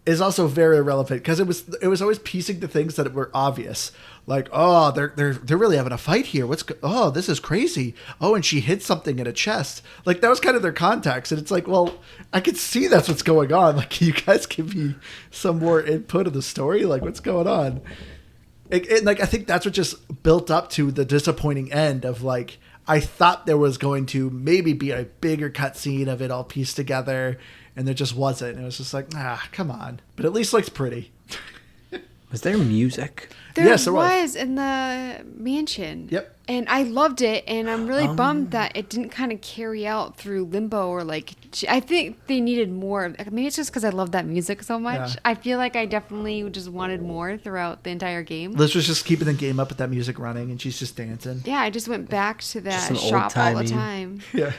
is also very irrelevant, because it was always piecing the things that were obvious. Like, oh, they're really having a fight here. Oh, this is crazy. Oh, and she hit something in a chest. Like, that was kind of their context. And it's like, well, I could see that's what's going on. Like, can you guys give me some more input of the story? Like, what's going on? Like, I think that's what just built up to the disappointing end of, like, I thought there was going to maybe be a bigger cutscene of it all pieced together, and there just wasn't. And it was just like, come on. But at least looks pretty. Was there music? Yes, there was in the mansion. Yep. And I loved it, and I'm really bummed that it didn't kind of carry out through Limbo, or like, I think they needed more. Maybe it's just because I love that music so much. Yeah. I feel like I definitely just wanted more throughout the entire game. Liz was just keeping the game up with that music running, and she's just dancing. Yeah, I just went back to that Just an shop all the old-timey- time. Yeah.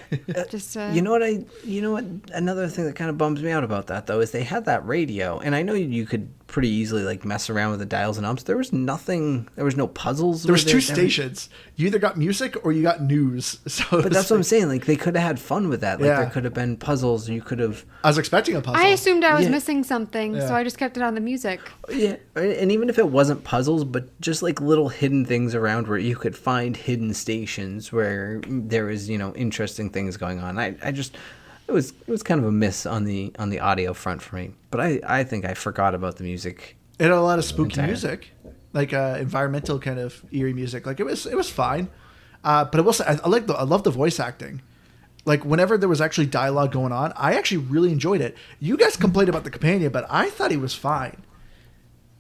Just You know what? Another thing that kind of bums me out about that though is they had that radio, and I know you could pretty easily like mess around with the dials and knobs. There was nothing. There was no puzzles. There was two stations. You either got music or you got news. So, but that's what I'm saying. Like they could have had fun with that. Like Yeah. there could have been puzzles. You could have. I was expecting a puzzle. I assumed I was Yeah. missing something, Yeah. so I just kept it on the music. Yeah, and even if it wasn't puzzles, but just like little hidden things around where you could find hidden stations where there was, you know, interesting things going on. I just it was kind of a miss on the audio front for me. But I think I forgot about the music. It had a lot of spooky Entire. music, like environmental kind of eerie music. Like it was fine, but I will say I love the voice acting. Like whenever there was actually dialogue going on, I actually really enjoyed it. You guys complained about the companion, but I thought he was fine.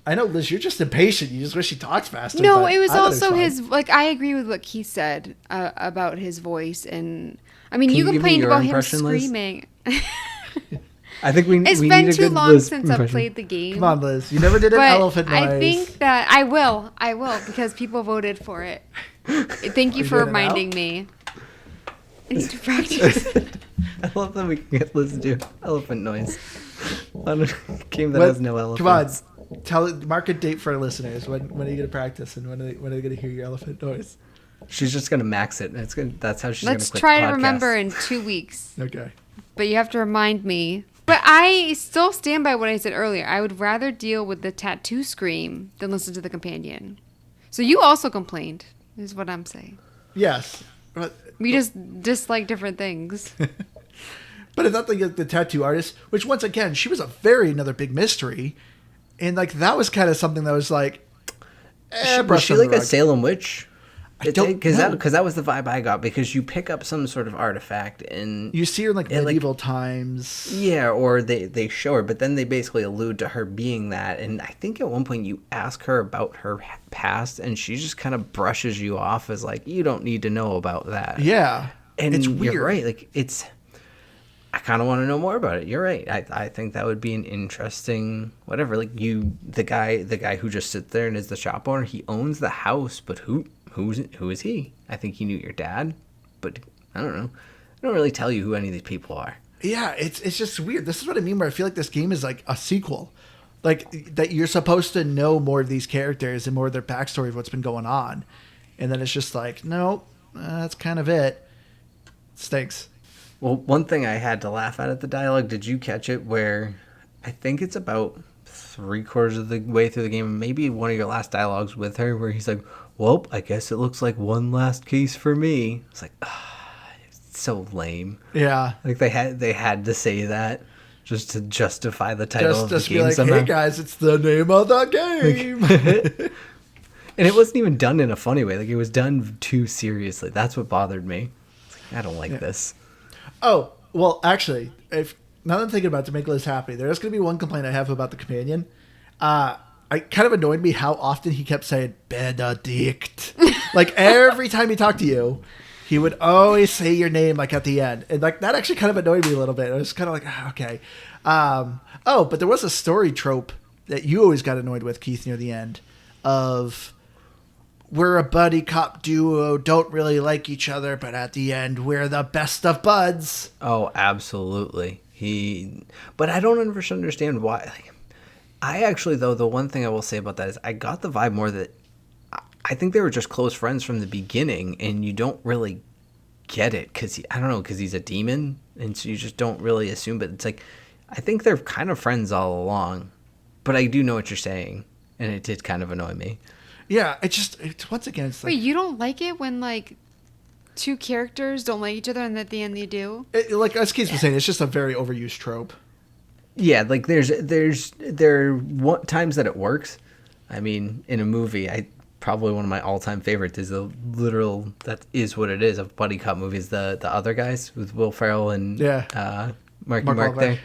I know, Liz, you're just impatient. You just wish he talked faster. No, but it was I thought also fine. his, like, I agree with what Keith said about his voice. And, I mean, Can you you give me complained your about him impression, Liz? screaming. I think we It's we been need a too good long Liz since I've impression. played the game. Come on, Liz. You never did an But elephant noise. I think that I will, because people voted for it. Thank you Are you for doing it reminding me. I need to practice. I love that we can get Liz to do elephant noise on a game that What- has no elephants. Come on, mark a date for our listeners. When are you going to practice, and when are they going to hear your elephant noise? She's just gonna max it. It's gonna. That's how she's Let's gonna quit try the to podcast. remember in 2 weeks. Okay. But you have to remind me. But I still stand by what I said earlier. I would rather deal with the tattoo scream than listen to the companion. So you also complained, is what I'm saying. Yes. But We just dislike different things. it's not the tattoo artist, which once again, she was another big mystery. And like that was kind of something that was like, Was brushed she under like the a rug. Salem witch? I don't know. Because that was the vibe I got. Because you pick up some sort of artifact and You see her in like and, like, medieval times. yeah, or they show her, but then they basically allude to her being that. And I think at one point you ask her about her past, and she just kind of brushes you off as like, you don't need to know about that. Yeah. And it's you're weird. right. Like I kind of want to know more about it. You're right. I think that would be an interesting whatever. Like the guy who just sits there and is the shop owner. He owns the house, but who is he? I think he knew your dad, but I don't know. I don't really tell you who any of these people are. Yeah, it's just weird. This is what I mean where I feel like this game is like a sequel. Like that you're supposed to know more of these characters and more of their backstory of what's been going on. And then it's just like, no, that's kind of it. Stinks. Well, one thing I had to laugh at the dialogue, did you catch it where I think it's about 3/4 of the way through the game, maybe one of your last dialogues with her where he's like, well, I guess it looks like one last case for me. It's like, it's so lame. Yeah. Like they had to say that just to justify the title of the Just game be like, somehow. hey guys, it's the name of the game. And it wasn't even done in a funny way. Like it was done too seriously. That's what bothered me. It's like, I don't like this. Oh, well, actually, now that I'm thinking about it, to make Liz happy, there is going to be one complaint I have about the companion. It kind of annoyed me how often he kept saying Benedict. Like every time he talked to you, he would always say your name like at the end, and like that actually kind of annoyed me a little bit. I was kind of like, okay. But there was a story trope that you always got annoyed with, Keith, near the end, of we're a buddy cop duo, don't really like each other, but at the end we're the best of buds. Oh, absolutely. But I don't understand why. Like, I actually, though, the one thing I will say about that is I got the vibe more that I think they were just close friends from the beginning, and you don't really get it because I don't know, because he's a demon, and so you just don't really assume. But it's like I think they're kind of friends all along. But I do know what you're saying, and it did kind of annoy me. Yeah, it's once again, it's like, Wait, you don't like it when, like, two characters don't like each other and at the end they do? like as Keith was saying, it's just a very overused trope. Yeah, like there are times that it works. I mean, in a movie, probably one of my all-time favorites is the literal, that is what it is, of buddy cop movies, the Other Guys with Will Ferrell and Marky Mark Wahlberg. there.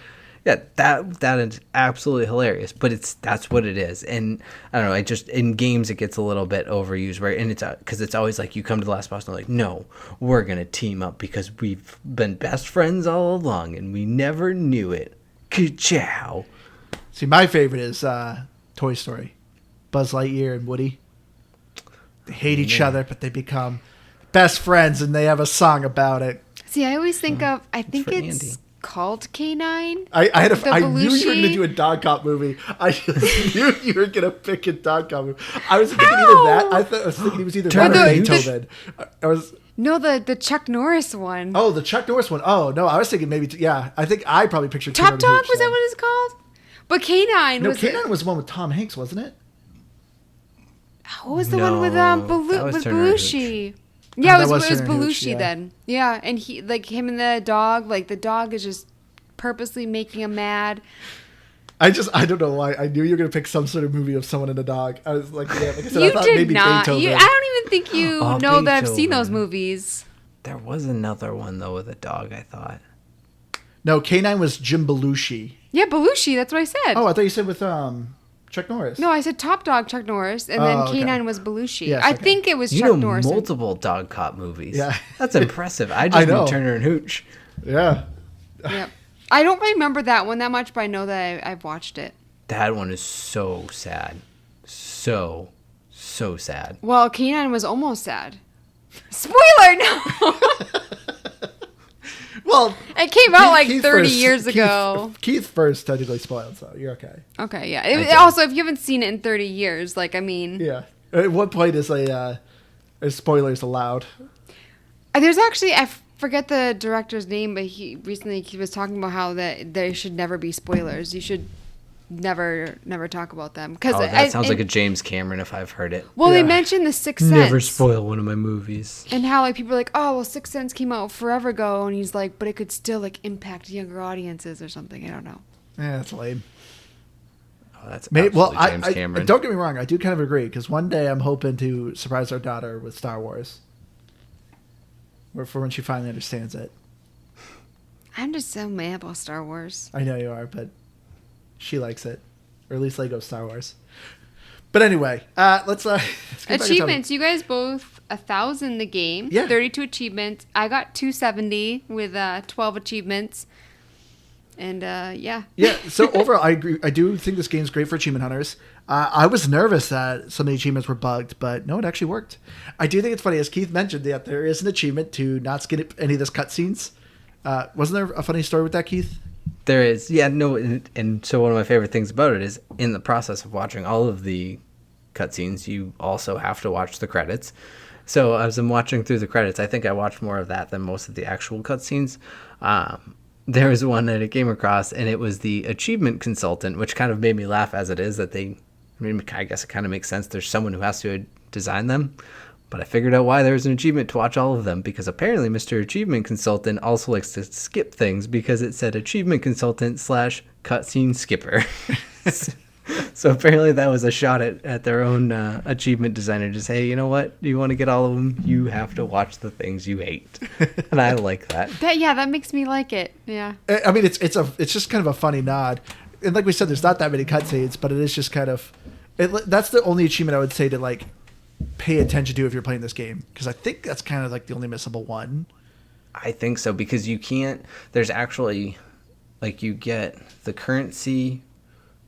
Yeah, that is absolutely hilarious, but that's what it is. And I don't know, in games it gets a little bit overused, right? And it's because it's always like you come to the last boss and they're like, no, we're gonna team up because we've been best friends all along and we never knew it. Ka-chow. See, my favorite is Toy Story. Buzz Lightyear and Woody. They hate each other, but they become best friends, and they have a song about it. See, I always think of, I think for it's Andy. called Canine. I knew you were Belushi? going to do a dog cop movie. I just knew you were going to pick a dog cop movie. I was thinking either that. I was thinking it was either that or Beethoven. I was. No, the Chuck Norris one. Oh, the Chuck Norris one. Oh no, I was thinking maybe. Yeah, I think I probably pictured Top Canine Dog, Hooch was that then. what it's called? But Canine No, was Canine was the one with Tom Hanks, wasn't it? what was the one with that was with Turner and Belushi? Yeah, that it was was Turner and Hooch, Belushi yeah. then. Yeah, and he like him and the dog. Like the dog is just purposely making him mad. I don't know why. I knew you were going to pick some sort of movie of someone and a dog. I was like, yeah, like I said, I You thought did maybe not. Beethoven. I don't even think you Oh, know that I've seen Beethoven. those movies. There was another one though with a dog, I thought. No, Canine was Jim Belushi. Yeah, Belushi. That's what I said. Oh, I thought you said with Chuck Norris. No, I said Top Dog Chuck Norris, and Oh, then okay. Canine was Belushi. Yes, I okay. think it was You Chuck know Norris. multiple dog cop movies. Yeah. That's impressive. I I just know. know Turner and Hooch. Yeah. Yep. I don't remember that one that much, but I know that I've watched it. That one is so sad. So sad. Well, Canine was almost sad. Spoiler, no! Well, It came out like Keith 30 first- years Keith- ago. Keith first technically spoiled, so you're okay. Okay, yeah. did. Also, if you haven't seen it in 30 years, like, I mean... Yeah. At what point is spoilers allowed? There's actually... I forget the director's name, but he was talking about how that there should never be spoilers. You should never talk about them. Oh, that sounds like a James Cameron if I've heard it. Well, Yeah. they mentioned The Sixth Sense. Never spoil one of my movies. And how like people are like, oh well, Sixth Sense came out forever ago, and he's like, but it could still like impact younger audiences or something. I don't know. Yeah, that's lame. Oh, that's Maybe, well, absolutely James I Cameron. don't get me wrong. I do kind of agree because one day I'm hoping to surprise our daughter with Star Wars, for when she finally understands it. I'm just so mad about Star Wars. I know you are, but she likes it, or at least Lego Star Wars. But anyway, let's get back on topic. Achievements. You guys both 1,000 the game. Yeah. 32 achievements. I got 270 with 12 achievements. And yeah. Yeah, so overall, I agree. I do think this game's great for achievement hunters. I was nervous that some of the achievements were bugged, but no, it actually worked. I do think it's funny, as Keith mentioned, that there is an achievement to not skip any of this cutscenes. Wasn't there a funny story with that, Keith? There is, yeah, no, and so one of my favorite things about it is in the process of watching all of the cutscenes, you also have to watch the credits. So as I'm watching through the credits, I think I watched more of that than most of the actual cutscenes. There was one that I came across, and it was the achievement consultant, which kind of made me laugh as it is that I guess it kind of makes sense. There's someone who has to design them. But I figured out why there was an achievement to watch all of them, because apparently Mr. Achievement Consultant also likes to skip things because it said Achievement Consultant / cutscene skipper. So apparently that was a shot at their own achievement designer to say, you know what, you want to get all of them, you have to watch the things you hate. And I like that. That makes me like it. Yeah. I mean, it's just kind of a funny nod. And like we said, there's not that many cutscenes, but it is just kind of... that's the only achievement I would say to, like, pay attention to if you're playing this game, because I think that's kind of like the only missable one. I think so, because you can't... There's actually... Like, you get the currency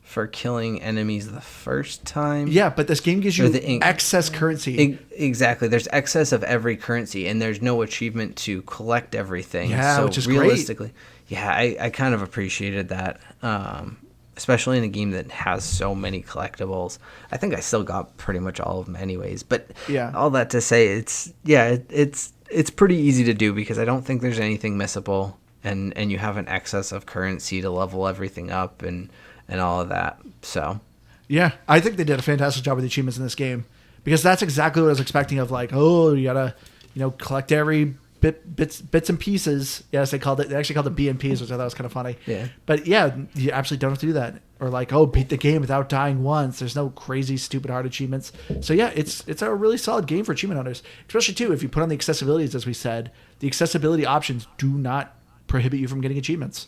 for killing enemies the first time. Yeah, but this game gives you the excess currency. Exactly. There's excess of every currency, and there's no achievement to collect everything. Yeah, so which is great. realistically, yeah, I kind of appreciated that. Especially in a game that has so many collectibles. I think I still got pretty much all of them anyways. But Yeah. all that to say, it's pretty easy to do because I don't think there's anything missable, and you have an excess of currency to level everything up and all of that. So Yeah, I think they did a fantastic job with the achievements in this game, because that's exactly what I was expecting of, like, oh, you gotta, collect every bits and pieces. Yes, they actually called it BNPs, which I thought was kind of funny. Yeah. But yeah, you absolutely don't have to do that. Or like, oh, beat the game without dying once. There's no crazy, stupid hard achievements. So yeah, it's a really solid game for achievement hunters. Especially too, if you put on the accessibilities, as we said, the accessibility options do not prohibit you from getting achievements.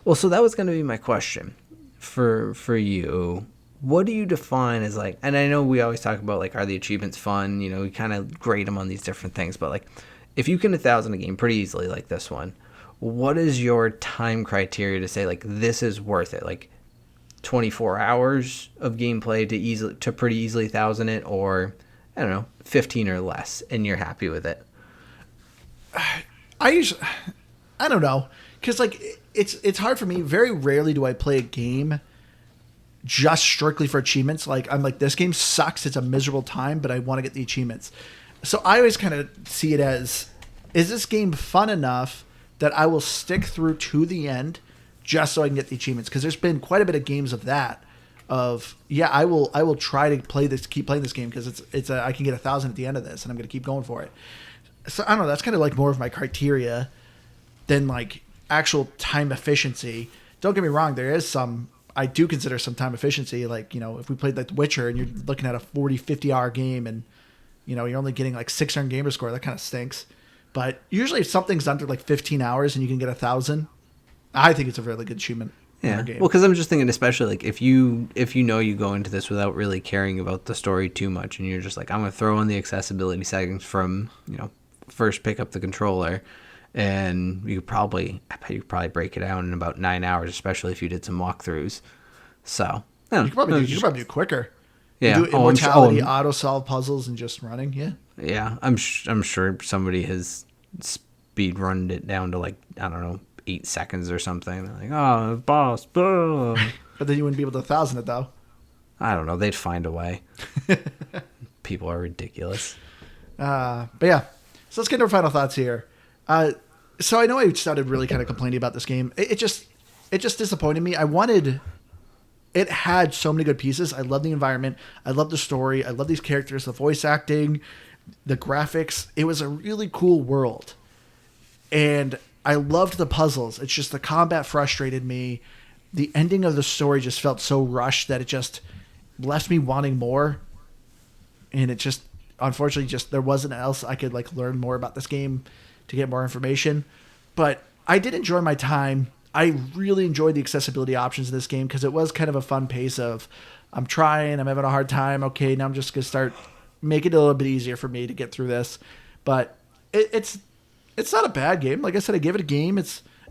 Well, so that was going to be my question for you. What do you define as, like, and I know we always talk about, like, are the achievements fun? We kind of grade them on these different things, but, like, if you can 1,000 a game pretty easily like this one, what is your time criteria to say, like, this is worth it? Like 24 hours of gameplay to pretty easily 1,000 it, or I don't know, 15 or less, and you're happy with it? I don't know, because like it's hard for me. Very rarely do I play a game just strictly for achievements. Like, I'm like, this game sucks. It's a miserable time, but I want to get the achievements. So I always kind of see it as, is this game fun enough that I will stick through to the end just so I can get the achievements? Because there's been quite a bit of games of that. Of, yeah, I will try to keep playing this game because I can get 1,000 at the end of this, and I'm going to keep going for it. So I don't know. That's kind of like more of my criteria than like actual time efficiency. Don't get me wrong. There is some, I do consider some time efficiency. Like, if we played like The Witcher and you're looking at a 40, 50 hour game and, you're only getting like 600 gamer score, that kind of stinks. But usually if something's under like 15 hours and you can get 1,000, I think it's a really good achievement. Yeah. Well, because I'm just thinking, especially like if you you go into this without really caring about the story too much, and you're just like, I'm gonna throw in the accessibility settings from first pick up the controller, and I bet you could probably break it down in about 9 hours, especially if you did some walkthroughs. So you could probably do it quicker. Yeah. You do immortality, auto solve puzzles, and just running. Yeah. Yeah. I'm sure somebody has speed runned it down to like, I don't know, 8 seconds or something. They're like, oh, boss. Blah. But then you wouldn't be able to 1,000 it though. I don't know. They'd find a way. People are ridiculous. But yeah. So let's get into our final thoughts here. So I know I started really kind of complaining about this game. It just disappointed me. It had so many good pieces. I love the environment. I love the story. I love these characters, the voice acting, the graphics. It was a really cool world. And I loved the puzzles. It's just the combat frustrated me. The ending of the story just felt so rushed that it just left me wanting more. And it just, unfortunately, there wasn't else I could like learn more about this game to get more information. But I did enjoy my time. I really enjoyed the accessibility options in this game because it was kind of a fun pace of, I'm trying, I'm having a hard time. Okay, now I'm just going to start making it a little bit easier for me to get through this. But it's not a bad game. Like I said, I gave it a game.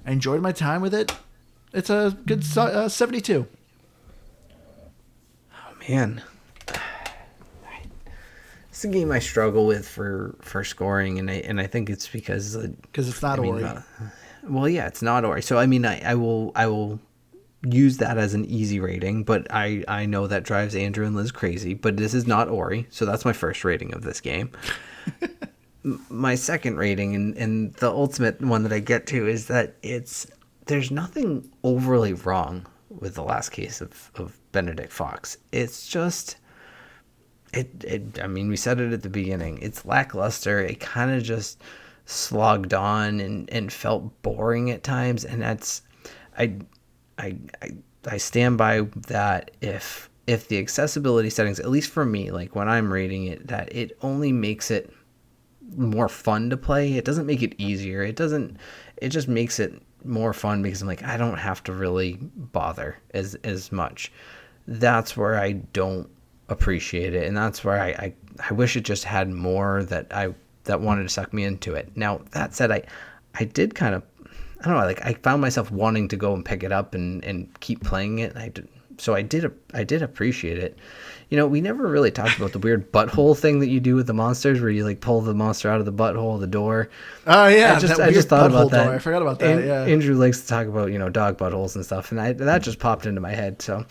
I enjoyed my time with it. It's a good 72. Oh man, it's a game I struggle with for scoring, and I think it's because it's not Ori. Well, yeah, it's not Ori. So I mean, I will use that as an easy rating, but I know that drives Andrew and Liz crazy. But this is not Ori, so that's my first rating of this game. My second rating and the ultimate one that I get to is that there's nothing overly wrong with the last case of Benedict Fox. It's just I mean, we said it at the beginning. It's lackluster. It kind of just slogged on and felt boring at times, and that's I stand by that. If the accessibility settings, at least for me, like when I'm rating it, that it only makes it more fun to play. It doesn't make it easier. It just makes it more fun because I'm like, I don't have to really bother as much. That's where I don't appreciate it, and that's where I wish it just had more that wanted to suck me into it. Now that said, I did kind of, I don't know, like I found myself wanting to go and pick it up and keep playing it. So I did appreciate it. We never really talked about the weird butthole thing that you do with the monsters, where you like pull the monster out of the butthole of the door. Oh yeah, I just thought about that. Door. I forgot about that. Yeah, Andrew likes to talk about dog buttholes and stuff, and that just popped into my head. So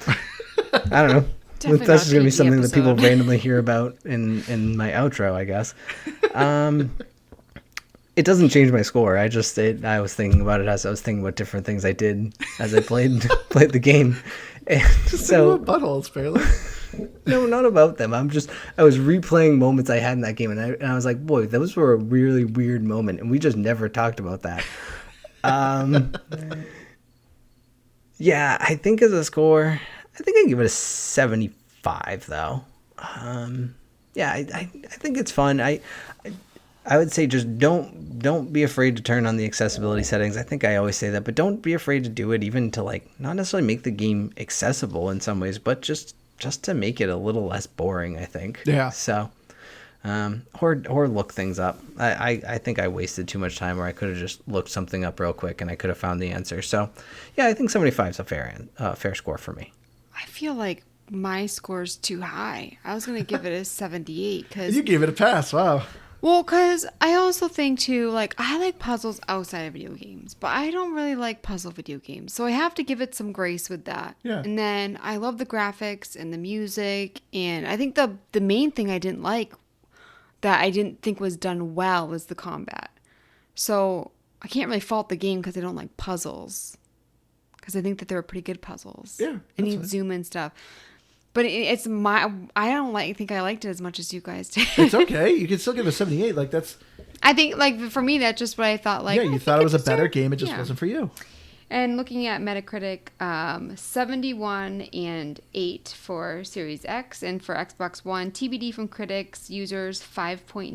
I don't know. Definitely that's just gonna be something episode. that people randomly hear about in my outro, I guess. It doesn't change my score. I was thinking about it as I was thinking about different things I did as I played the game. And just so think about buttholes, fairly. No, not about them. I was replaying moments I had in that game, and I was like, boy, those were a really weird moment, and we just never talked about that. Yeah, I think as a score, I think I give it a 75 though. Yeah, I think it's fun. I would say just don't be afraid to turn on the accessibility settings. I think I always say that, but don't be afraid to do it, even to like not necessarily make the game accessible in some ways, but just to make it a little less boring, I think. Yeah. So, or look things up. I think I wasted too much time where I could have just looked something up real quick and I could have found the answer. So, yeah, I think 75 is a fair score for me. I feel like my score's too high. I was going to give it a 78 because You gave it a pass. Wow. Well, because I also think too, like, I like puzzles outside of video games, but I don't really like puzzle video games. So I have to give it some grace with that. Yeah. And then I love the graphics and the music. And I think the main thing I didn't like that I didn't think was done well was the combat. So I can't really fault the game because I don't like puzzles. Because I think that they were pretty good puzzles. Yeah. And you zoom and stuff. But it's I don't think I liked it as much as you guys did. It's okay. You can still give it a 78. Like that's. I think like for me that's just what I thought. Like Yeah, you thought it was a better game. It just wasn't for you. And looking at Metacritic, 71 and 8 for Series X, and for Xbox One, TBD from critics, users 5.9,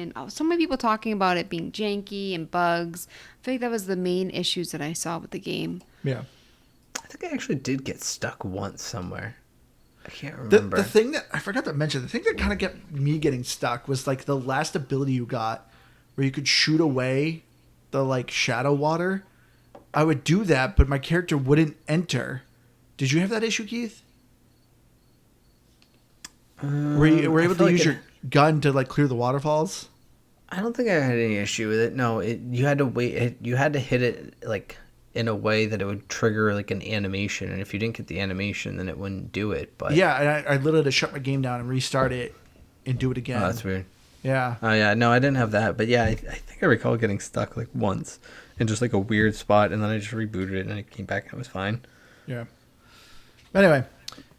and so many people talking about it being janky and bugs. I feel like that was the main issues that I saw with the game. Yeah. I think I actually did get stuck once somewhere. I can't remember. The thing that I forgot to mention, the thing that kind of kept me getting stuck was like the last ability you got where you could shoot away the like shadow water. I would do that, but my character wouldn't enter. Did you have that issue, Keith? Were you able to use your gun to like clear the waterfalls? I don't think I had any issue with it. No, you had to wait. You had to hit it like in a way that it would trigger like an animation, and if you didn't get the animation, then it wouldn't do it. But yeah, and I literally had to shut my game down and restart it and do it again. Oh, that's weird. Yeah. Oh yeah, no, I didn't have that, but yeah, I think I recall getting stuck like once in just like a weird spot, and then I just rebooted it and it came back and it was fine. Yeah. Anyway,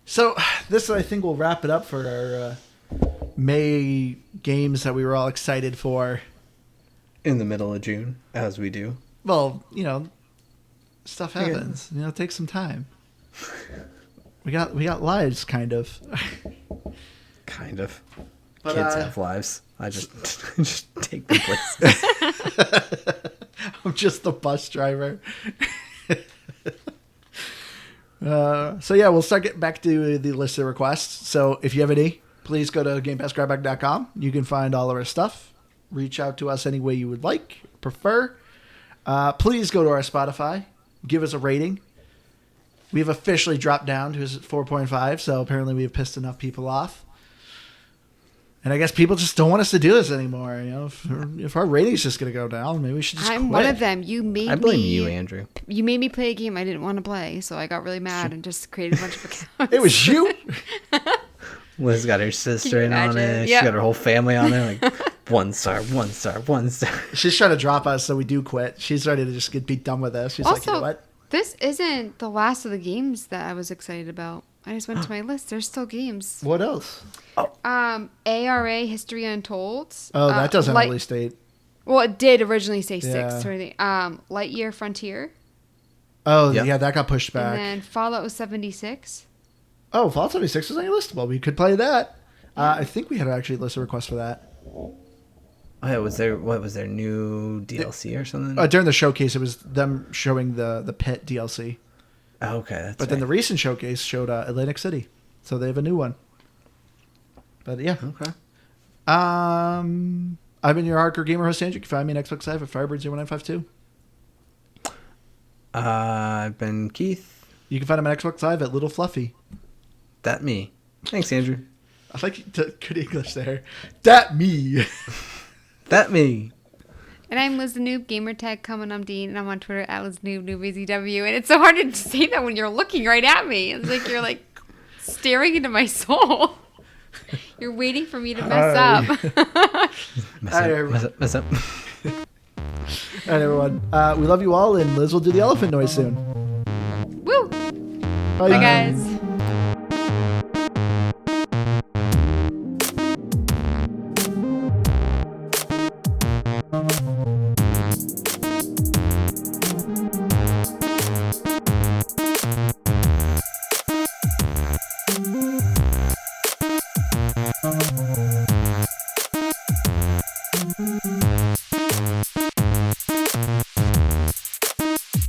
so this I think will wrap it up for our May games that we were all excited for. In the middle of June, as we do. Well, you know, stuff happens. You know, it takes some time. We got lives, kind of. Kind of. But, kids have lives. I just just take them places. I'm just the bus driver. So yeah, we'll start getting back to the list of requests. So if you have any, please go to GamePassGrabBag.com. You can find all of our stuff. Reach out to us any way you would like, prefer. Please go to our Spotify. Give us a rating. We've officially dropped down to 4.5, so apparently we've pissed enough people off. And I guess people just don't want us to do this anymore. You know, if our rating's just going to go down, maybe we should just I'm quit. one of them. I blame you, Andrew. You made me play a game I didn't want to play, so I got really mad and just created a bunch of accounts. It was you. Liz got her sister in on it. Yep. She got her whole family on it. Like 1 star, 1 star, 1 star. She's trying to drop us, so we do quit. She's ready to just be done with this. She's like, you know what? This isn't the last of the games that I was excited about. I just went to my list. There's still games. What else? ARA History Untold. Oh, that doesn't release date. Well, it did originally say 6. Yeah. Or anything. Lightyear Frontier. Oh, Yep. yeah, that got pushed back. And then Fallout 76. Oh, Fallout 76 was on your list. Well, we could play that. I think we had actually a list of requests for that. Oh yeah, was there new DLC or something? During the showcase, it was them showing the Pit DLC. Oh, okay, that's But then the recent showcase showed Atlantic City, so they have a new one. But yeah. Okay. I've been your hardcore gamer host, Andrew. You can find me on Xbox Live at Firebird0952. I've been Keith. You can find him on Xbox Live at Little Fluffy. That me. Thanks, Andrew. I like the good English there. That me. That me. And I'm Liz the Noob, gamertag coming. I'm Dean, and I'm on Twitter at Liz Noob, NoobAZW. And it's so hard to say that when you're looking right at me. It's like you're like staring into my soul. You're waiting for me to mess up. Mess up. All right, everyone. We love you all, and Liz will do the elephant noise soon. Woo! Bye, guys.